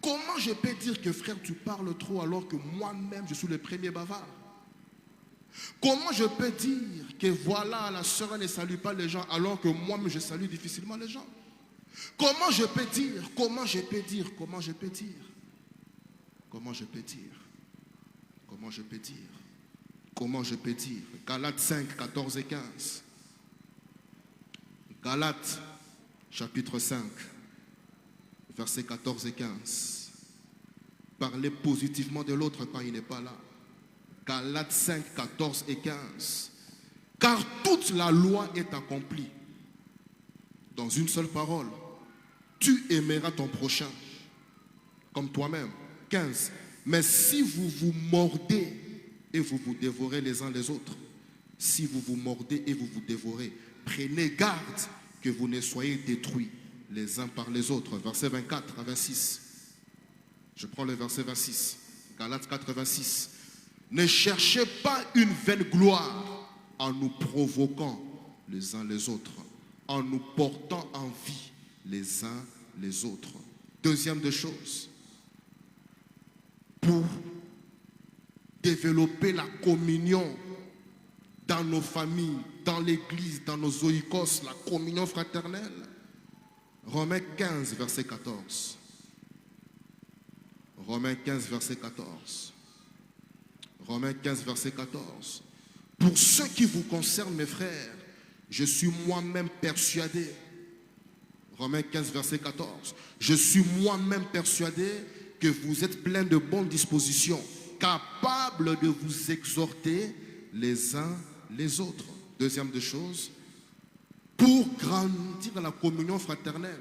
Comment je peux dire que frère tu parles trop alors que moi-même je suis le premier bavard? Comment je peux dire que voilà la sœur ne salue pas les gens alors que moi-même je salue difficilement les gens? Comment je peux dire? Comment je peux dire? Comment je peux dire? Comment je peux dire? Comment je peux dire? Comment je peux dire? Galates 5, 14 et 15. Galates, chapitre 5, versets 14 et 15. Parlez positivement de l'autre quand il n'est pas là. Galates 5, 14 et 15. Car toute la loi est accomplie dans une seule parole. Tu aimeras ton prochain comme toi-même. 15. Mais si vous vous mordez et vous vous dévorez les uns les autres, si vous vous mordez et vous vous dévorez, prenez garde que vous ne soyez détruits les uns par les autres. Verset 24 à 26. Je prends le verset 26. Galates 4, 26. Ne cherchez pas une vaine gloire en nous provoquant les uns les autres, en nous portant en vie les uns les autres. Deuxième des choses, pour développer la communion dans nos familles, dans l'église, dans nos oikos, la communion fraternelle. Romains 15, verset 14. Romains 15, verset 14. Romains 15, verset 14. Pour ce qui vous concerne, mes frères, je suis moi-même persuadé. Romains 15, verset 14. Je suis moi-même persuadé que vous êtes pleins de bonnes dispositions, capables de vous exhorter les uns les autres. Deuxième des choses, pour grandir dans la communion fraternelle,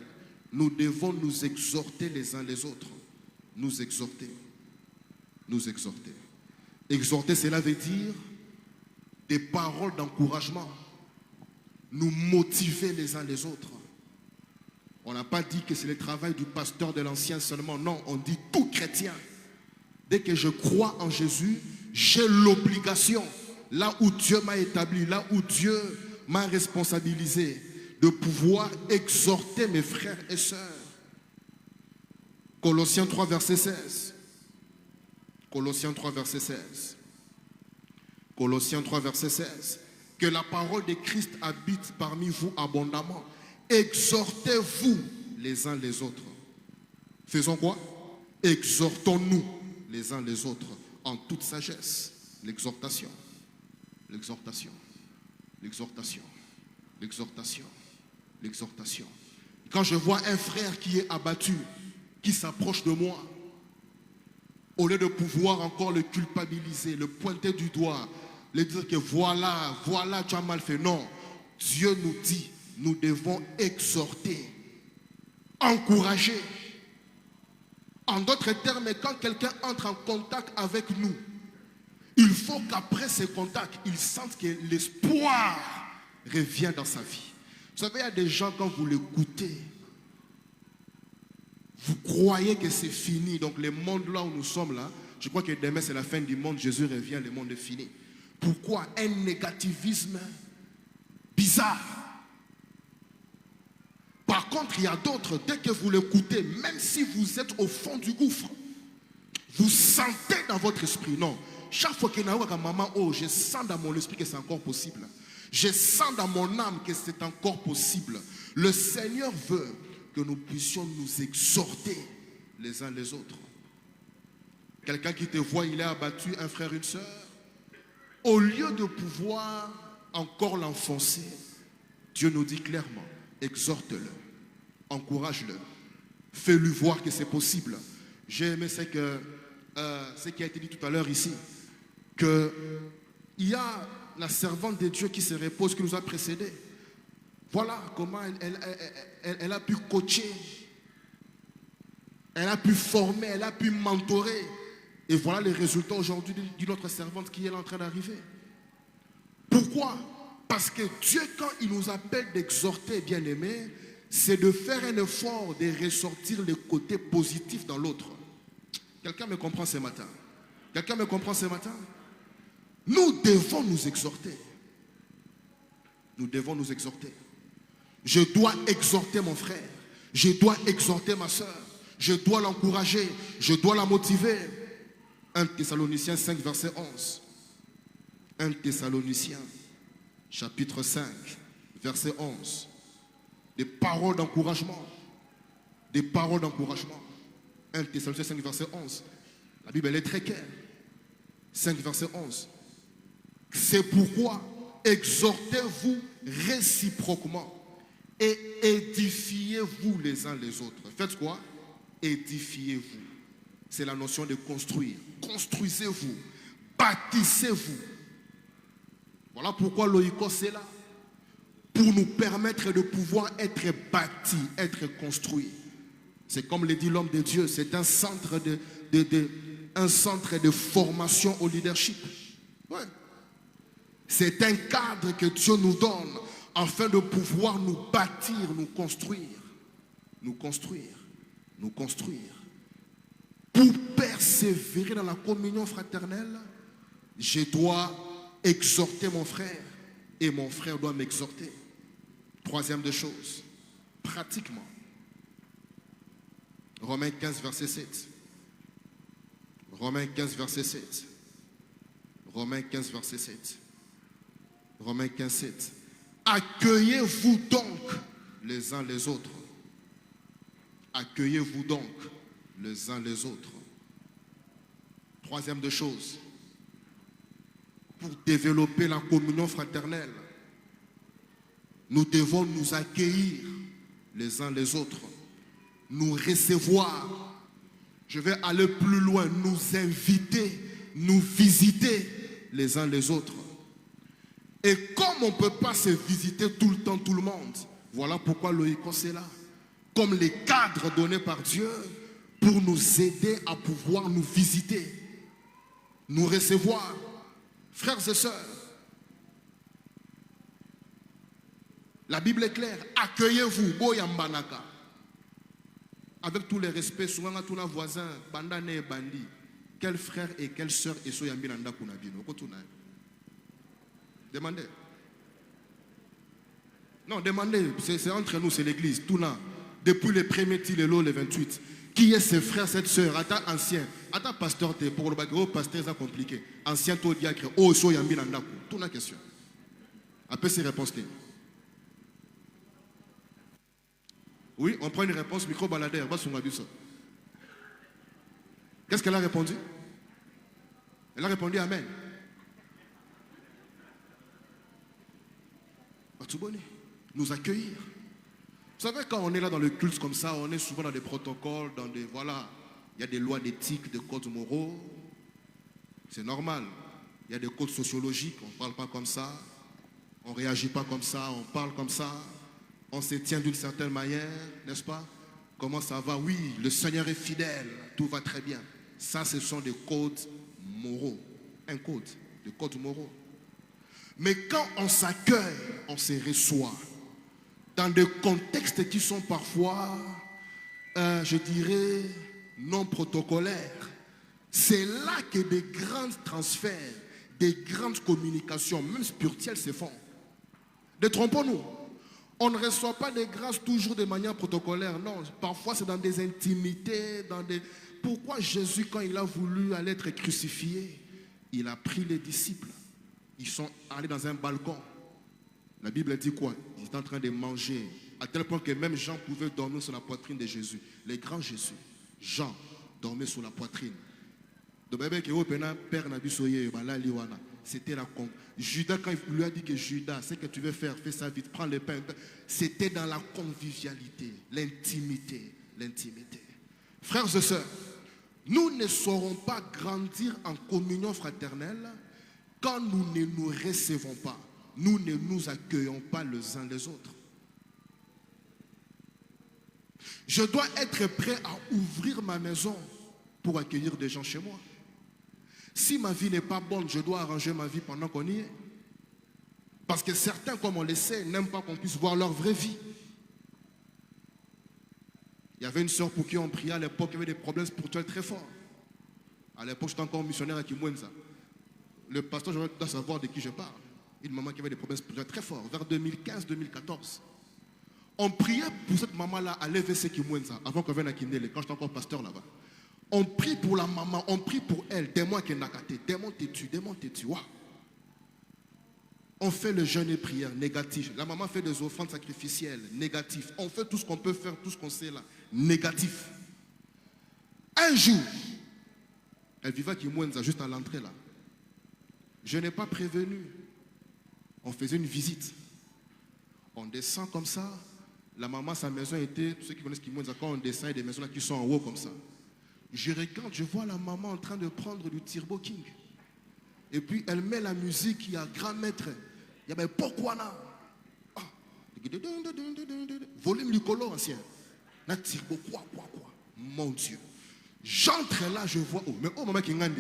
nous devons nous exhorter les uns les autres. Nous exhorter. Nous exhorter. Exhorter, cela veut dire des paroles d'encouragement. Nous motiver les uns les autres. On n'a pas dit que c'est le travail du pasteur de l'ancien seulement. Non, on dit tout chrétien. Dès que je crois en Jésus, j'ai l'obligation, là où Dieu m'a établi, là où Dieu m'a responsabilisé, de pouvoir exhorter mes frères et sœurs. Colossiens 3, verset 16. Colossiens 3, verset 16. Colossiens 3, verset 16. Que la parole de Christ habite parmi vous abondamment. Exhortez-vous les uns les autres. Faisons quoi? Exhortons-nous les uns les autres en toute sagesse. L'exhortation. L'exhortation. L'exhortation. L'exhortation. L'exhortation. Quand je vois un frère qui est abattu, qui s'approche de moi, au lieu de pouvoir encore le culpabiliser, le pointer du doigt, lui dire que voilà, tu as mal fait. Non, Dieu nous dit, nous devons exhorter, encourager. En d'autres termes, quand quelqu'un entre en contact avec nous, il faut qu'après ce contact, il sente que l'espoir revient dans sa vie. Vous savez, il y a des gens, quand vous l'écoutez, vous croyez que c'est fini. Donc le monde là où nous sommes là, je crois que demain c'est la fin du monde, Jésus revient, le monde est fini. Pourquoi? Un négativisme bizarre. Par contre, il y a d'autres, dès que vous l'écoutez, même si vous êtes au fond du gouffre, vous sentez dans votre esprit, non. Chaque fois qu'il y a un maman, oh, je sens dans mon esprit que c'est encore possible. Je sens dans mon âme que c'est encore possible. Le Seigneur veut que nous puissions nous exhorter les uns les autres. Quelqu'un qui te voit, il est abattu, un frère, une sœur. Au lieu de pouvoir encore l'enfoncer, Dieu nous dit clairement, exhorte-le, encourage-le, fais-lui voir que c'est possible. J'ai aimé ce qui a été dit tout à l'heure ici, qu'il y a la servante de Dieu qui se repose, qui nous a précédés. Voilà comment elle a pu coacher, elle a pu former, elle a pu mentorer. Et voilà les résultats aujourd'hui d'une autre servante qui est en train d'arriver. Pourquoi? Parce que Dieu, quand il nous appelle d'exhorter, bien-aimés, c'est de faire un effort de ressortir le côté positif dans l'autre. Quelqu'un me comprend ce matin? Quelqu'un me comprend ce matin? Nous devons nous exhorter. Nous devons nous exhorter. Je dois exhorter mon frère. Je dois exhorter ma soeur. Je dois l'encourager. Je dois la motiver. 1 Thessaloniciens 5, verset 11. 1 Thessaloniciens, chapitre 5, verset 11. Des paroles d'encouragement. Des paroles d'encouragement. 1 Thessaloniciens 5, verset 11. La Bible, elle est très claire. 5, verset 11. C'est pourquoi exhortez-vous réciproquement et édifiez-vous les uns les autres. Faites quoi? Édifiez-vous. C'est la notion de construire. Construisez-vous. Bâtissez-vous. Voilà pourquoi l'Oikos est là. Pour nous permettre de pouvoir être bâtis, être construits. C'est comme le dit l'homme de Dieu. C'est un centre de formation au leadership. Ouais. C'est un cadre que Dieu nous donne afin de pouvoir nous bâtir, nous construire. Nous construire. Nous construire. Pour persévérer dans la communion fraternelle, je dois exhorter mon frère et mon frère doit m'exhorter. Troisième des choses, pratiquement. Romains 15, verset 7. Romains 15, verset 7. Romains 15, verset 7. Romains 15, 7. Accueillez-vous donc les uns les autres. Accueillez-vous donc les uns les autres. Troisième des choses, pour développer la communion fraternelle, nous devons nous accueillir les uns les autres, nous recevoir. Je vais aller plus loin, nous inviter, nous visiter les uns les autres. Et comme on ne peut pas se visiter tout le temps, tout le monde, voilà pourquoi l'Oikos est là. Comme les cadres donnés par Dieu pour nous aider à pouvoir nous visiter, nous recevoir. Frères et sœurs, la Bible est claire. Accueillez-vous, Boyambanaka. Avec tous les respects, souvent à tous nos voisins, bandane et bandi, quel frère et quelle sœur est soyambinanda kunabino? Demandez. Non, demandez. C'est entre nous, c'est l'église. Tout là. Depuis les premiers Tilelo, les 28. Qui est ce frère, cette sœur? Attends, ancien. Attends, pasteur, pour le bagarre, pasteur, c'est compliqué. Ancien, tout diacre. Oh, soyambinanda. Tout la question. Après ces réponses-là. Oui, on prend une réponse micro-baladère. Qu'est-ce qu'elle a répondu? Elle a répondu Amen. Nous accueillir. Vous savez, quand on est là dans le culte comme ça, on est souvent dans des protocoles, dans des... Voilà, il y a des lois d'éthique, des codes moraux. C'est normal. Il y a des codes sociologiques. On ne parle pas comme ça. On ne réagit pas comme ça. On parle comme ça. On se tient d'une certaine manière, n'est-ce pas? Comment ça va? Oui, le Seigneur est fidèle, tout va très bien. Ça, ce sont des codes moraux. Un code, des codes moraux. Mais quand on s'accueille, on se reçoit. Dans des contextes qui sont parfois, je dirais, non protocolaires. C'est là que des grands transferts, des grandes communications, même spirituelles, se font. Détrompons-nous. On ne reçoit pas des grâces toujours de manière protocolaire, non. Parfois, c'est dans des intimités, dans des... Pourquoi Jésus, quand il a voulu aller être crucifié, il a pris les disciples. Ils sont allés dans un balcon. La Bible dit quoi? Ils étaient en train de manger. À tel point que même Jean pouvait dormir sur la poitrine de Jésus. Les grands Jésus. Jean dormait sur la poitrine. C'était la con. Judas, quand il lui a dit que Judas, ce que tu veux faire, fais ça vite, prends le pain. C'était dans la convivialité, l'intimité, l'intimité. Frères et sœurs, nous ne saurons pas grandir en communion fraternelle quand nous ne nous recevons pas, nous ne nous accueillons pas les uns les autres. Je dois être prêt à ouvrir ma maison pour accueillir des gens chez moi. Si ma vie n'est pas bonne, je dois arranger ma vie pendant qu'on y est. Parce que certains, comme on le sait, n'aiment pas qu'on puisse voir leur vraie vie. Il y avait une sœur pour qui on priait à l'époque, qui avait des problèmes spirituels très forts. À l'époque, j'étais encore missionnaire à Kimwenza. Le pasteur, je dois savoir de qui je parle. Une maman qui avait des problèmes spirituels très forts, vers 2015-2014. On priait pour cette maman-là à l'EVC Kimwenza, avant qu'on vienne à Kindele, quand j'étais encore pasteur là-bas. On prie pour la maman, on prie pour elle, démon qui est nakaté, démon t'es-tu, démon t'es-tu. Wow. On fait le jeûne et prière, négatif. La maman fait des offrandes sacrificielles, négatif. On fait tout ce qu'on peut faire, tout ce qu'on sait là, négatif. Un jour, elle vivait à Kimwenza, juste à l'entrée là. Je n'ai pas prévenu. On faisait une visite. On descend comme ça. La maman, sa maison était, tous ceux qui connaissent Kimwenza, quand on descend, il y a des maisons là qui sont en haut comme ça. Je regarde, je vois la maman en train de prendre du Turbo King. Et puis elle met la musique, il y a grand maître. Il y a pourquoi là? Volume du color ancien. La Turbo, quoi. Mon Dieu. J'entre là, je vois. Oh, mais oh, maman qui est grande.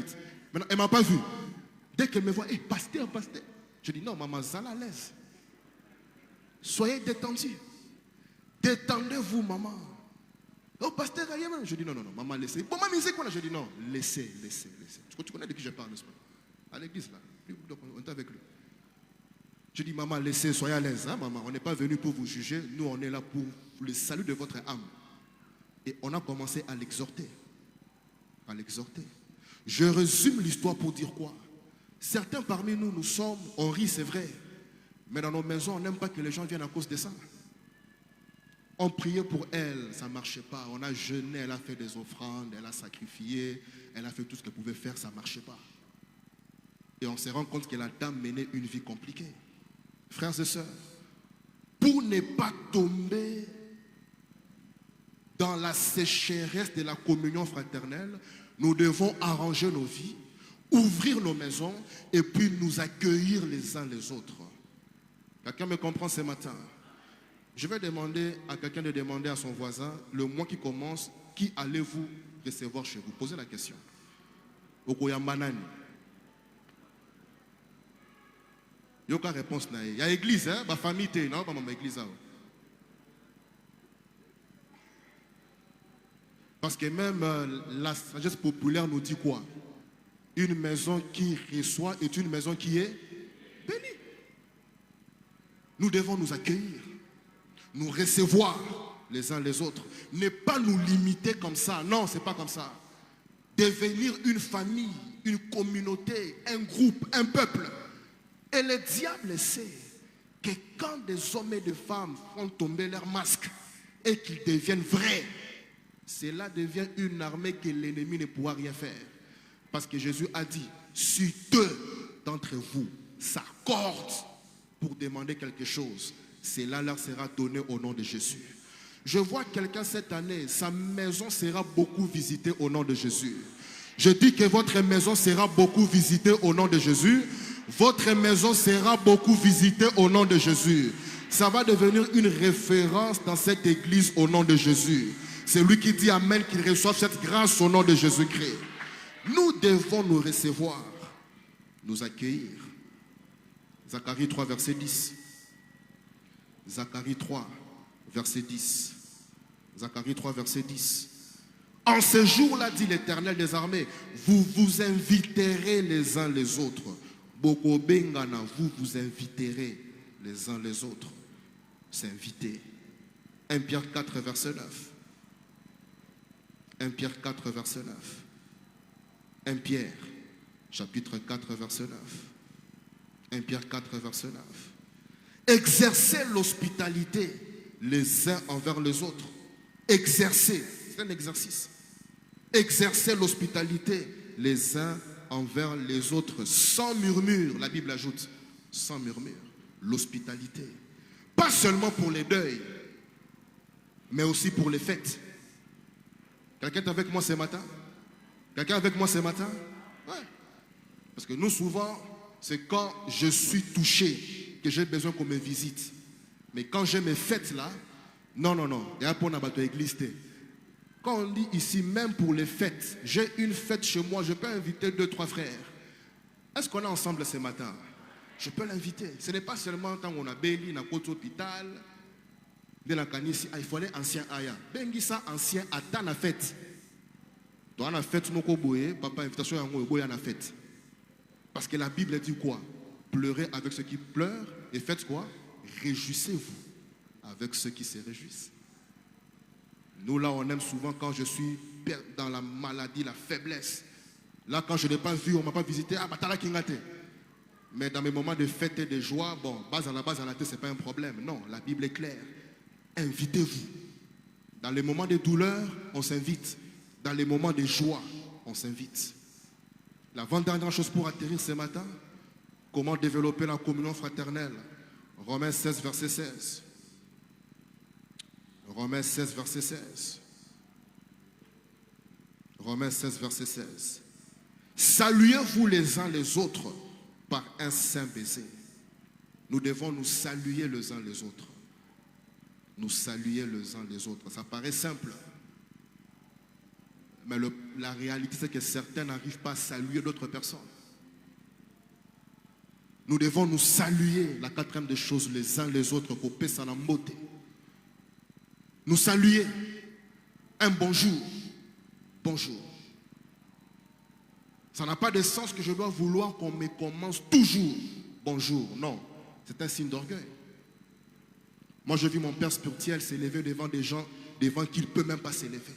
Maintenant, elle ne m'a pas vu. Dès qu'elle me voit, pasteur. Je dis, non, maman, zala laisse. Soyez détendus. Détendez-vous, maman. Oh, pasteur, je dis, non, non, non, maman, laissez. Bon, ma musique, je dis, non, laissez. Tu connais de qui je parle, n'est-ce pas? À l'église, là. On est avec lui. Je dis, maman, laissez, soyez à l'aise, hein, maman. On n'est pas venu pour vous juger. Nous, on est là pour le salut de votre âme. Et on a commencé à l'exhorter. À l'exhorter. Je résume l'histoire pour dire quoi? Certains parmi nous, on rit, c'est vrai. Mais dans nos maisons, on n'aime pas que les gens viennent à cause de ça. On priait pour elle, ça ne marchait pas. On a jeûné, elle a fait des offrandes, elle a sacrifié, elle a fait tout ce qu'elle pouvait faire, ça ne marchait pas. Et on se rend compte que la dame menait une vie compliquée. Frères et sœurs, pour ne pas tomber dans la sécheresse de la communion fraternelle, nous devons arranger nos vies, ouvrir nos maisons et puis nous accueillir les uns les autres. Quelqu'un me comprend ce matin? Je vais demander à quelqu'un de demander à son voisin, le mois qui commence, qui allez-vous recevoir chez vous? Posez la question. Okoyamanani. Il n'y a aucune réponse. Il y a l'église, hein? Ma famille, non? Pas ma église. Parce que même la sagesse populaire nous dit quoi? Une maison qui reçoit est une maison qui est bénie. Nous devons nous accueillir, nous recevoir les uns les autres. Ne pas nous limiter comme ça. Non, ce n'est pas comme ça. Devenir une famille, une communauté, un groupe, un peuple. Et le diable sait que quand des hommes et des femmes font tomber leur masque et qu'ils deviennent vrais, cela devient une armée que l'ennemi ne pourra rien faire. Parce que Jésus a dit, si deux d'entre vous s'accordent pour demander quelque chose, cela leur sera donné au nom de Jésus. Je vois quelqu'un cette année, sa maison sera beaucoup visitée au nom de Jésus. Je dis que votre maison sera beaucoup visitée au nom de Jésus. Votre maison sera beaucoup visitée au nom de Jésus. Ça va devenir une référence dans cette église au nom de Jésus. C'est lui qui dit Amen, qu'il reçoive cette grâce au nom de Jésus-Christ. Nous devons nous recevoir, nous accueillir. Zacharie 3, verset 10. Zacharie 3, verset 10. Zacharie 3, verset 10. En ce jour-là, dit l'Éternel des armées, vous vous inviterez les uns les autres. Boko Bengana, vous vous inviterez les uns les autres. S'inviter. 1 Pierre 4, verset 9. 1 Pierre 4, verset 9. 1 Pierre, chapitre 4, verset 9. 1 Pierre 4, verset 9. Exercez l'hospitalité les uns envers les autres. Exercez, c'est un exercice. Exercez l'hospitalité les uns envers les autres sans murmure. La Bible ajoute, sans murmure. L'hospitalité. Pas seulement pour les deuils, mais aussi pour les fêtes. Quelqu'un est avec moi ce matin? Quelqu'un est avec moi ce matin? Ouais. Parce que nous, souvent, c'est quand je suis touché que j'ai besoin qu'on me visite. Mais quand j'ai mes fêtes là, non. Il y a pour notre église. Quand on dit ici, même pour les fêtes, j'ai une fête chez moi, je peux inviter 2, 3 frères. Est-ce qu'on est ensemble ce matin? Je peux l'inviter. Ce n'est pas seulement quand on a béni, dans notre hôpital, il fallait ancien aya. Bengi ça ancien à la fête. Dans la fête, nous avons papa invitation à la fête. Parce que la Bible dit quoi? Pleurez avec ceux qui pleurent et faites quoi? Réjouissez-vous avec ceux qui se réjouissent. Nous là, on aime souvent quand je suis dans la maladie, la faiblesse. Là, quand je n'ai pas vu, on ne m'a pas visité, mais dans mes moments de fête et de joie, bon, base à la tête, ce n'est pas un problème. Non, la Bible est claire. Invitez-vous. Dans les moments de douleur, on s'invite. Dans les moments de joie, on s'invite. L'avant-dernière chose pour atterrir ce matin, comment développer la communion fraternelle? Romains 16, verset 16. Romains 16, verset 16. Romains 16, verset 16. Saluez-vous les uns les autres par un saint baiser. Nous devons nous saluer les uns les autres. Nous saluer les uns les autres. Ça paraît simple. Mais la réalité, c'est que certains n'arrivent pas à saluer d'autres personnes. Nous devons nous saluer, la quatrième des choses, les uns les autres, pour paix en beauté. Nous saluer. Un bonjour. Bonjour. Ça n'a pas de sens que je dois vouloir qu'on me commence toujours. Bonjour. Non. C'est un signe d'orgueil. Moi, je vis mon père spirituel s'élever devant des gens, devant qui il ne peut même pas s'élever.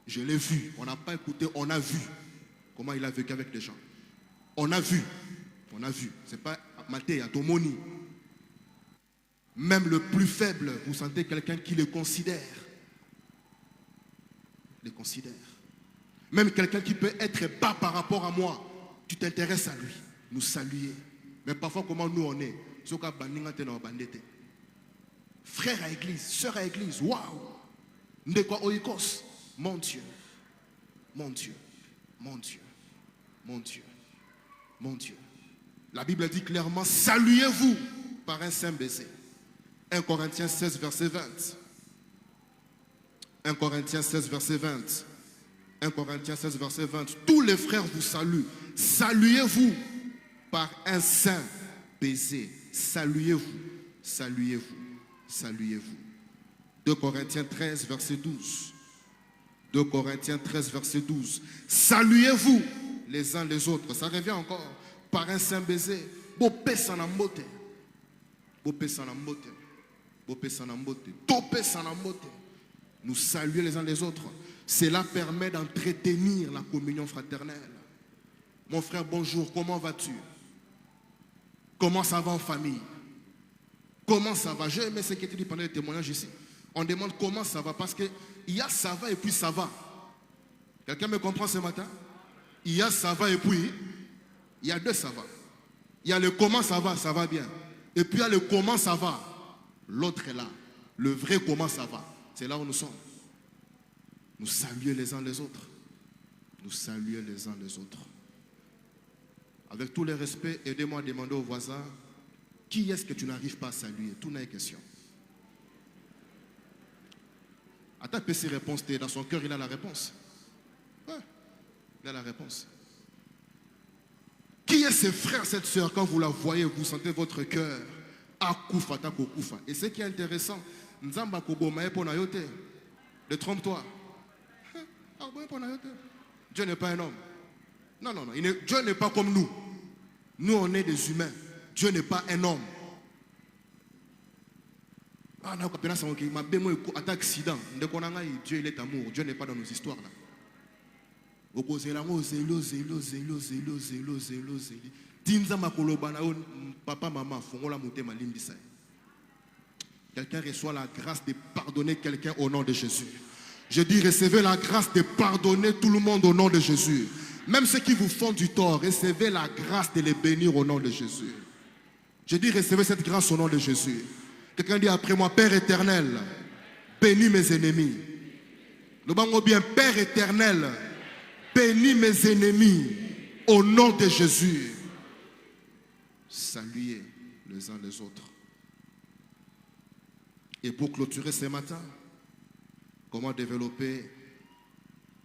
Je l'ai vu. On n'a pas écouté, on a vu comment il a vécu avec les gens. On a vu. On a vu. Ce n'est pas Maté, à Tomoni. Même le plus faible, vous sentez quelqu'un qui le considère. Le considère. Même quelqu'un qui peut être bas par rapport à moi, tu t'intéresses à lui. Nous saluer. Mais parfois, comment nous on est? Frère à église, sœur à église, waouh! Ndekwa oikos, mon Dieu, mon Dieu, mon Dieu, mon Dieu, mon Dieu. La Bible dit clairement, saluez-vous par un saint baiser. 1 Corinthiens 16, verset 20. 1 Corinthiens 16, verset 20. 1 Corinthiens 16, verset 20. Tous les frères vous saluent. Saluez-vous par un saint baiser. Saluez-vous, saluez-vous, saluez-vous. 2 Corinthiens 13, verset 12. 2 Corinthiens 13, verset 12. Saluez-vous les uns les autres. Ça revient encore. Par un saint baiser. Bopé sanambote. Bopé sanambote. Bopé sanambote. Topé sanambote. Nous saluer les uns les autres. Cela permet d'entretenir la communion fraternelle. Mon frère, bonjour, comment vas-tu? Comment ça va en famille? Comment ça va? J'ai aimé ce qui était dit pendant les témoignages ici. On demande comment ça va parce qu'il y a ça va et puis ça va. Quelqu'un me comprend ce matin? Il y a ça va et puis il y a deux ça va. Il y a le comment ça va bien. Et puis il y a le comment ça va. L'autre est là. Le vrai comment ça va. C'est là où nous sommes. Nous saluer les uns les autres. Nous saluer les uns les autres. Avec tous les respects, aidez-moi à demander aux voisins, qui est-ce que tu n'arrives pas à saluer? Tout n'est question. Attends, ses réponses, dans son cœur, il a la réponse. Ouais, il a la réponse. Qui est ce frère, cette soeur, quand vous la voyez, vous sentez votre cœur akufa takokufa. Et ce qui est intéressant, Nzamba kobomae ponayote. Ne trompe-toi. Dieu n'est pas un homme. Non, non, non. Dieu n'est pas comme nous. Nous, on est des humains. Dieu n'est pas un homme. Ah, non, accident. Dieu, il est amour. Dieu n'est pas dans nos histoires là. Papa, maman, quelqu'un reçoit la grâce de pardonner quelqu'un au nom de Jésus. Je dis, recevez la grâce de pardonner tout le monde au nom de Jésus. Même ceux qui vous font du tort, recevez la grâce de les bénir au nom de Jésus. Je dis, recevez cette grâce au nom de Jésus. Quelqu'un dit après moi, Père éternel, bénis mes ennemis. Nous allons bien, Père éternel, bénis mes ennemis au nom de Jésus. Saluez les uns les autres. Et pour clôturer ce matin, comment développer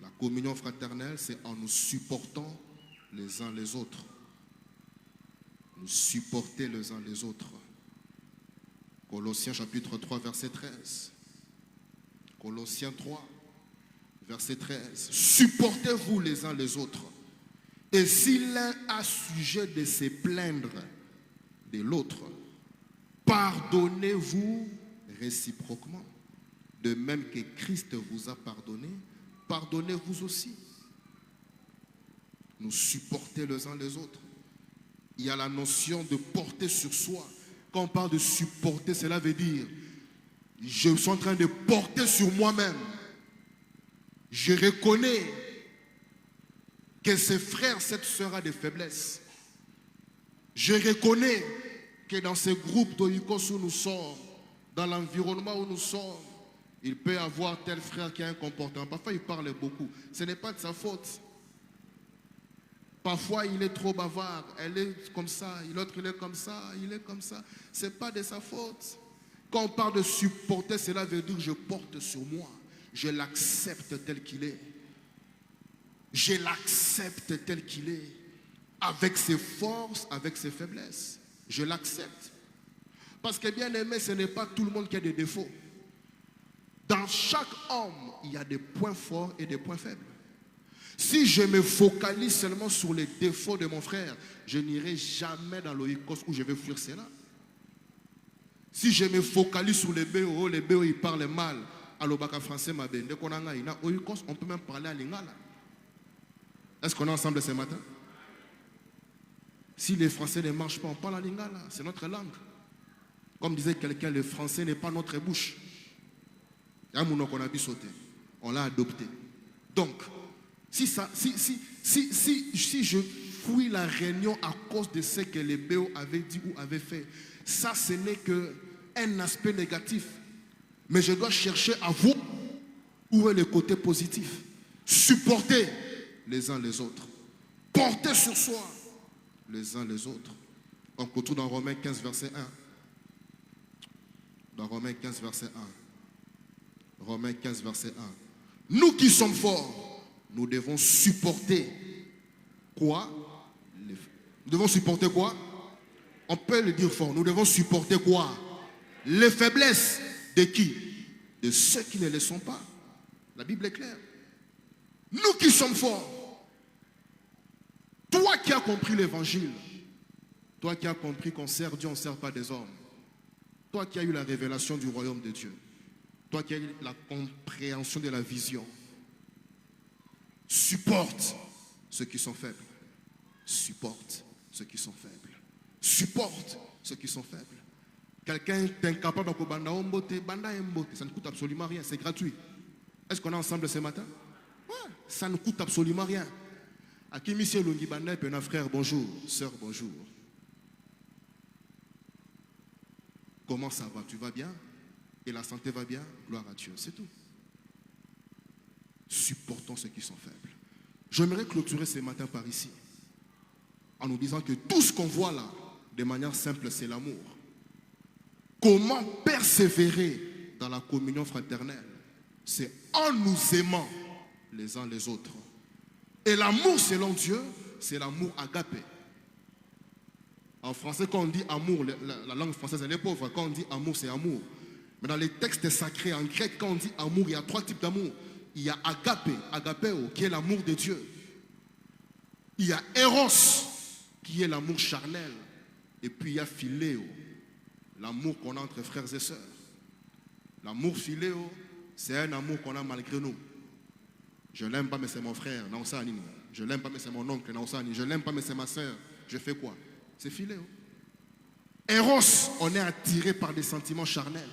la communion fraternelle? C'est en nous supportant les uns les autres. Nous supporter les uns les autres. Colossiens chapitre 3, verset 13. Colossiens 3, verset 13. Supportez-vous les uns les autres. Et si l'un a sujet de se plaindre de l'autre, pardonnez-vous réciproquement. De même que Christ vous a pardonné, pardonnez-vous aussi. Nous supporter les uns les autres. Il y a la notion de porter sur soi. Quand on parle de supporter, cela veut dire je suis en train de porter sur moi-même. Je reconnais que ce frère, cette sœur a des faiblesses. Je reconnais que dans ce groupe d'Oikos où nous sommes, dans l'environnement où nous sommes, il peut y avoir tel frère qui a un comportement. Parfois, il parle beaucoup. Ce n'est pas de sa faute. Parfois, il est trop bavard. Elle est comme ça. L'autre, il est comme ça. Il est comme ça. Ce n'est pas de sa faute. Quand on parle de supporter, cela veut dire que je porte sur moi. Je l'accepte tel qu'il est. Je l'accepte tel qu'il est. Avec ses forces, avec ses faiblesses. Je l'accepte. Parce que bien aimé, ce n'est pas tout le monde qui a des défauts. Dans chaque homme, il y a des points forts et des points faibles. Si je me focalise seulement sur les défauts de mon frère, je n'irai jamais dans l'oikos où je vais fuir cela. Si je me focalise sur les BO ils parlent mal. Alors, français, on peut même parler à l'ingala. Est-ce qu'on est ensemble ce matin? Si les Français ne marchent pas, on parle à l'ingala. C'est notre langue. Comme disait quelqu'un, le français n'est pas notre bouche. Il y a un monde qu'on a sauté. On l'a adopté. Donc, si je fouille la réunion à cause de ce que les BO avaient dit ou avaient fait, ça, ce n'est qu'un aspect négatif. Mais je dois chercher à voir où est le côté positif. Supporter les uns les autres. Porter sur soi les uns les autres. On retrouve dans Romains 15, verset 1. Dans Romains 15, verset 1. Romains 15, verset 1. Nous qui sommes forts, nous devons supporter quoi? Nous devons supporter quoi? On peut le dire fort. Nous devons supporter quoi? Les faiblesses de qui? De ceux qui ne le sont pas. La Bible est claire. Nous qui sommes forts, toi qui as compris l'évangile, toi qui as compris qu'on sert Dieu, on ne sert pas des hommes, toi qui as eu la révélation du royaume de Dieu, toi qui as eu la compréhension de la vision, supporte ceux qui sont faibles. Supporte ceux qui sont faibles. Supporte ceux qui sont faibles. Quelqu'un est incapable de banda ombote, banda embote. Ça ne coûte absolument rien, c'est gratuit. Est-ce qu'on est ensemble ce matin? Ouais, ça ne coûte absolument rien. À qui monsieur Lungi Banda et un frère, bonjour. Sœur, bonjour. Comment ça va? Tu vas bien? Et la santé va bien? Gloire à Dieu, c'est tout. Supportons ceux qui sont faibles. J'aimerais clôturer ce matin par ici en nous disant que tout ce qu'on voit là, de manière simple, c'est l'amour. Comment persévérer dans la communion fraternelle? C'est en nous aimant les uns les autres. Et l'amour selon Dieu, c'est l'amour agapé. En français, quand on dit amour, la langue française elle est pauvre. Quand on dit amour, c'est amour. Mais dans les textes sacrés, en grec, quand on dit amour, il y a trois types d'amour. Il y a agapé, agapéo, qui est l'amour de Dieu. Il y a eros, qui est l'amour charnel. Et puis il y a philéo, l'amour qu'on a entre frères et sœurs. L'amour philéo, c'est un amour qu'on a malgré nous. Je ne l'aime pas, mais c'est mon frère. Non, ça, je ne l'aime pas, mais c'est mon oncle. Non, ça, je ne l'aime pas, mais c'est ma sœur. Je fais quoi? C'est philéo. Eros, on est attiré par des sentiments charnels.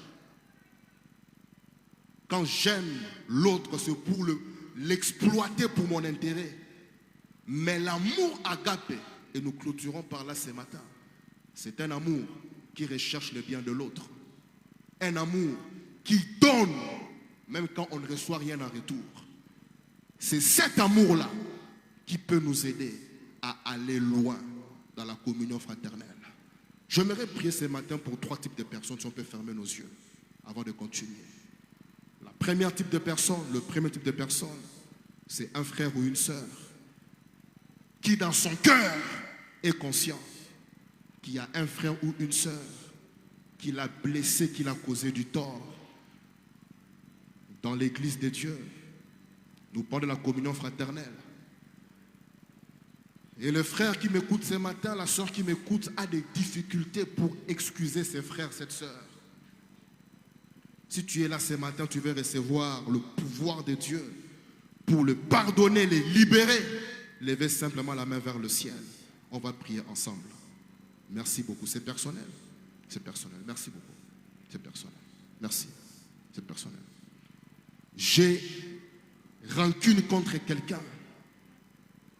Quand j'aime l'autre, c'est pour l'exploiter pour mon intérêt. Mais l'amour agapé, et nous clôturons par là ce matin, c'est un amour qui recherche le bien de l'autre. Un amour qui donne, même quand on ne reçoit rien en retour. C'est cet amour-là qui peut nous aider à aller loin dans la communion fraternelle. J'aimerais prier ce matin pour trois types de personnes, si on peut fermer nos yeux avant de continuer. Le premier type de personne, c'est un frère ou une sœur qui dans son cœur est conscient qu'il y a un frère ou une sœur qui l'a blessé, qui l'a causé du tort. Dans l'église de Dieu, nous parlons de la communion fraternelle. Et le frère qui m'écoute ce matin, la sœur qui m'écoute, a des difficultés pour excuser ses frères, cette sœur. Si tu es là ce matin, tu veux recevoir le pouvoir de Dieu pour le pardonner, les libérer. Levez simplement la main vers le ciel. On va prier ensemble. Merci beaucoup. C'est personnel. C'est personnel. Merci beaucoup. C'est personnel. Merci. C'est personnel. J'ai rancune contre quelqu'un.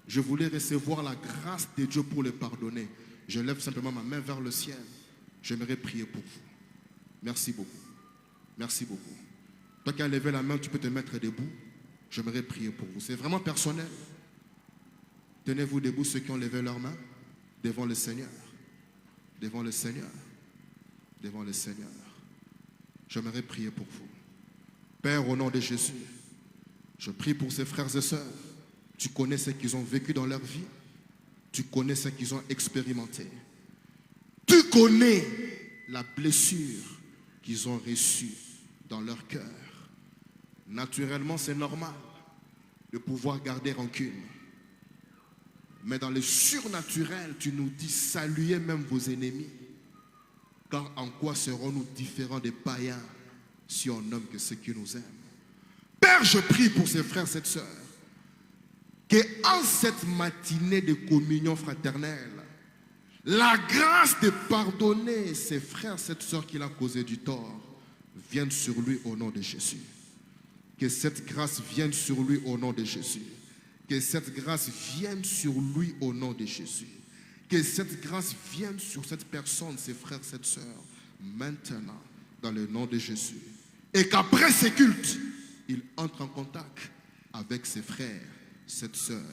Je voulais recevoir la grâce de Dieu pour le pardonner. Je lève simplement ma main vers le ciel. J'aimerais prier pour vous. Merci beaucoup. Merci beaucoup. Toi qui as levé la main, tu peux te mettre debout. J'aimerais prier pour vous. C'est vraiment personnel. Tenez-vous debout ceux qui ont levé leurs mains devant le Seigneur. Devant le Seigneur. Devant le Seigneur. J'aimerais prier pour vous. Père, au nom de Jésus, je prie pour ces frères et sœurs. Tu connais ce qu'ils ont vécu dans leur vie. Tu connais ce qu'ils ont expérimenté. Tu connaît la blessure qu'ils ont reçue dans leur cœur. Naturellement, c'est normal de pouvoir garder rancune. Mais dans le surnaturel, tu nous dis saluez même vos ennemis. Car en quoi serons-nous différents des païens si on nomme que ceux qui nous aiment? Père, je prie pour ces frères, cette sœurs, qu'en cette matinée de communion fraternelle, la grâce de pardonner ses frères, cette sœur qui l'a causé du tort, vienne sur lui au nom de Jésus. Que cette grâce vienne sur lui au nom de Jésus. Que cette grâce vienne sur lui au nom de Jésus. Que cette grâce vienne sur cette personne, ses frères, cette sœur, maintenant, dans le nom de Jésus. Et qu'après ces cultes, il entre en contact avec ses frères, cette sœur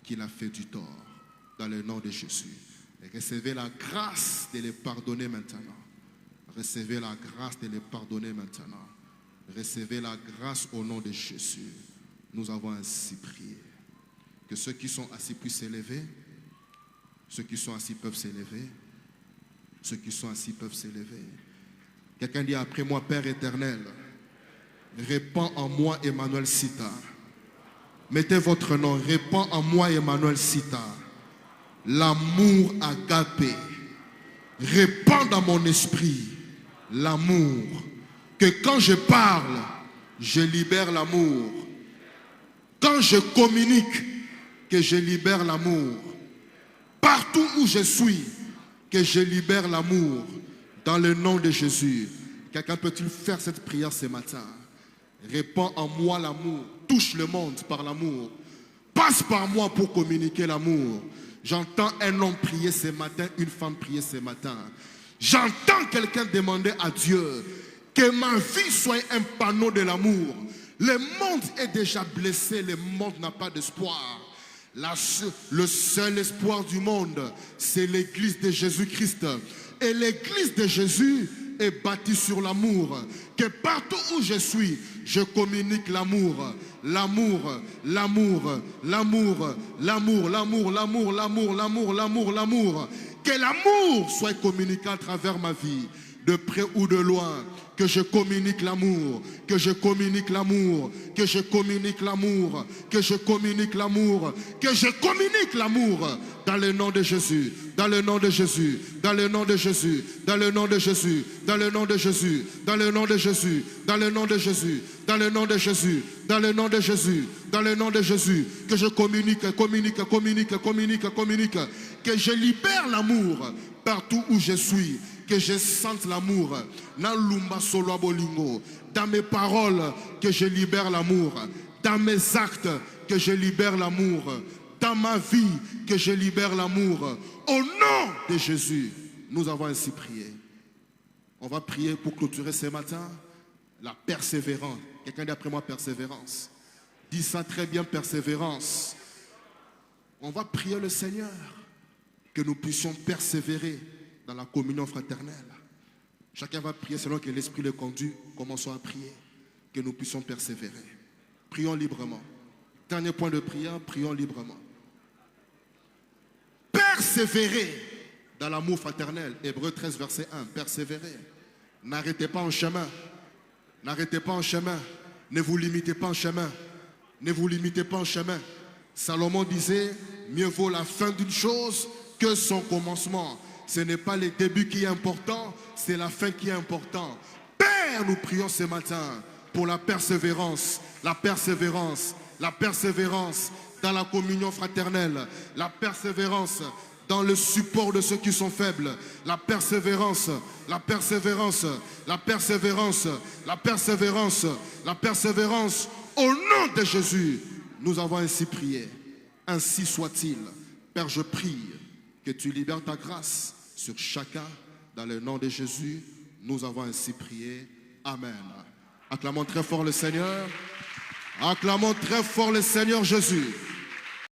qu'il a fait du tort, dans le nom de Jésus. Et recevez la grâce de les pardonner maintenant. Recevez la grâce de les pardonner maintenant. Recevez la grâce au nom de Jésus. Nous avons ainsi prié. Que ceux qui sont assis puissent s'élever. Ceux qui sont assis peuvent s'élever. Ceux qui sont assis peuvent s'élever. Quelqu'un dit après moi, Père éternel, répands en moi Emmanuel Sita. Mettez votre nom, répands en moi Emmanuel Sita. L'amour agapé. Répands dans mon esprit l'amour. Que quand je parle, je libère l'amour. Quand je communique, que je libère l'amour. Partout où je suis, que je libère l'amour. Dans le nom de Jésus. Quelqu'un peut-il faire cette prière ce matin? Répands en moi l'amour. Touche le monde par l'amour. Passe par moi pour communiquer l'amour. J'entends un homme prier ce matin, une femme prier ce matin. J'entends quelqu'un demander à Dieu que ma vie soit un panneau de l'amour. Le monde est déjà blessé, le monde n'a pas d'espoir. Le seul espoir du monde, c'est l'église de Jésus-Christ. Et l'église de Jésus est bâtie sur l'amour. Que partout où je suis, je communique l'amour. L'amour, l'amour, l'amour, l'amour, l'amour, l'amour, l'amour, l'amour, l'amour, l'amour. Que l'amour soit communiqué à travers ma vie, de près ou de loin. Que je communique l'amour, que je communique l'amour, que je communique l'amour, que je communique l'amour, que je communique l'amour dans le nom de Jésus, dans le nom de Jésus, dans le nom de Jésus, dans le nom de Jésus, dans le nom de Jésus, dans le nom de Jésus, dans le nom de Jésus, dans le nom de Jésus, dans le nom de Jésus, dans le nom de Jésus, que je communique, communique, communique, communique, communique, que je libère l'amour partout où je suis. Que je sente l'amour dans mes paroles, que je libère l'amour, dans mes actes, que je libère l'amour, dans ma vie, que je libère l'amour. Au nom de Jésus, nous avons ainsi prié. On va prier pour clôturer ce matin la persévérance. Quelqu'un dit après moi persévérance. Dis ça très bien, persévérance. On va prier le Seigneur que nous puissions persévérer dans la communion fraternelle. Chacun va prier selon que l'Esprit le conduit. Commençons à prier, que nous puissions persévérer. Prions librement. Dernier point de prière, prions librement. Persévérer dans l'amour fraternel. Hébreux 13, verset 1. Persévérer. N'arrêtez pas en chemin. N'arrêtez pas en chemin. Ne vous limitez pas en chemin. Ne vous limitez pas en chemin. Salomon disait, mieux vaut la fin d'une chose que son commencement. Ce n'est pas le début qui est important, c'est la fin qui est important. Père, nous prions ce matin pour la persévérance, la persévérance, la persévérance dans la communion fraternelle, la persévérance dans le support de ceux qui sont faibles, la persévérance, la persévérance, la persévérance, la persévérance, la persévérance. Au nom de Jésus, nous avons ainsi prié. Ainsi soit-il. Père, je prie que tu libères ta grâce sur chacun, dans le nom de Jésus, nous avons ainsi prié. Amen. Acclamons très fort le Seigneur. Acclamons très fort le Seigneur Jésus.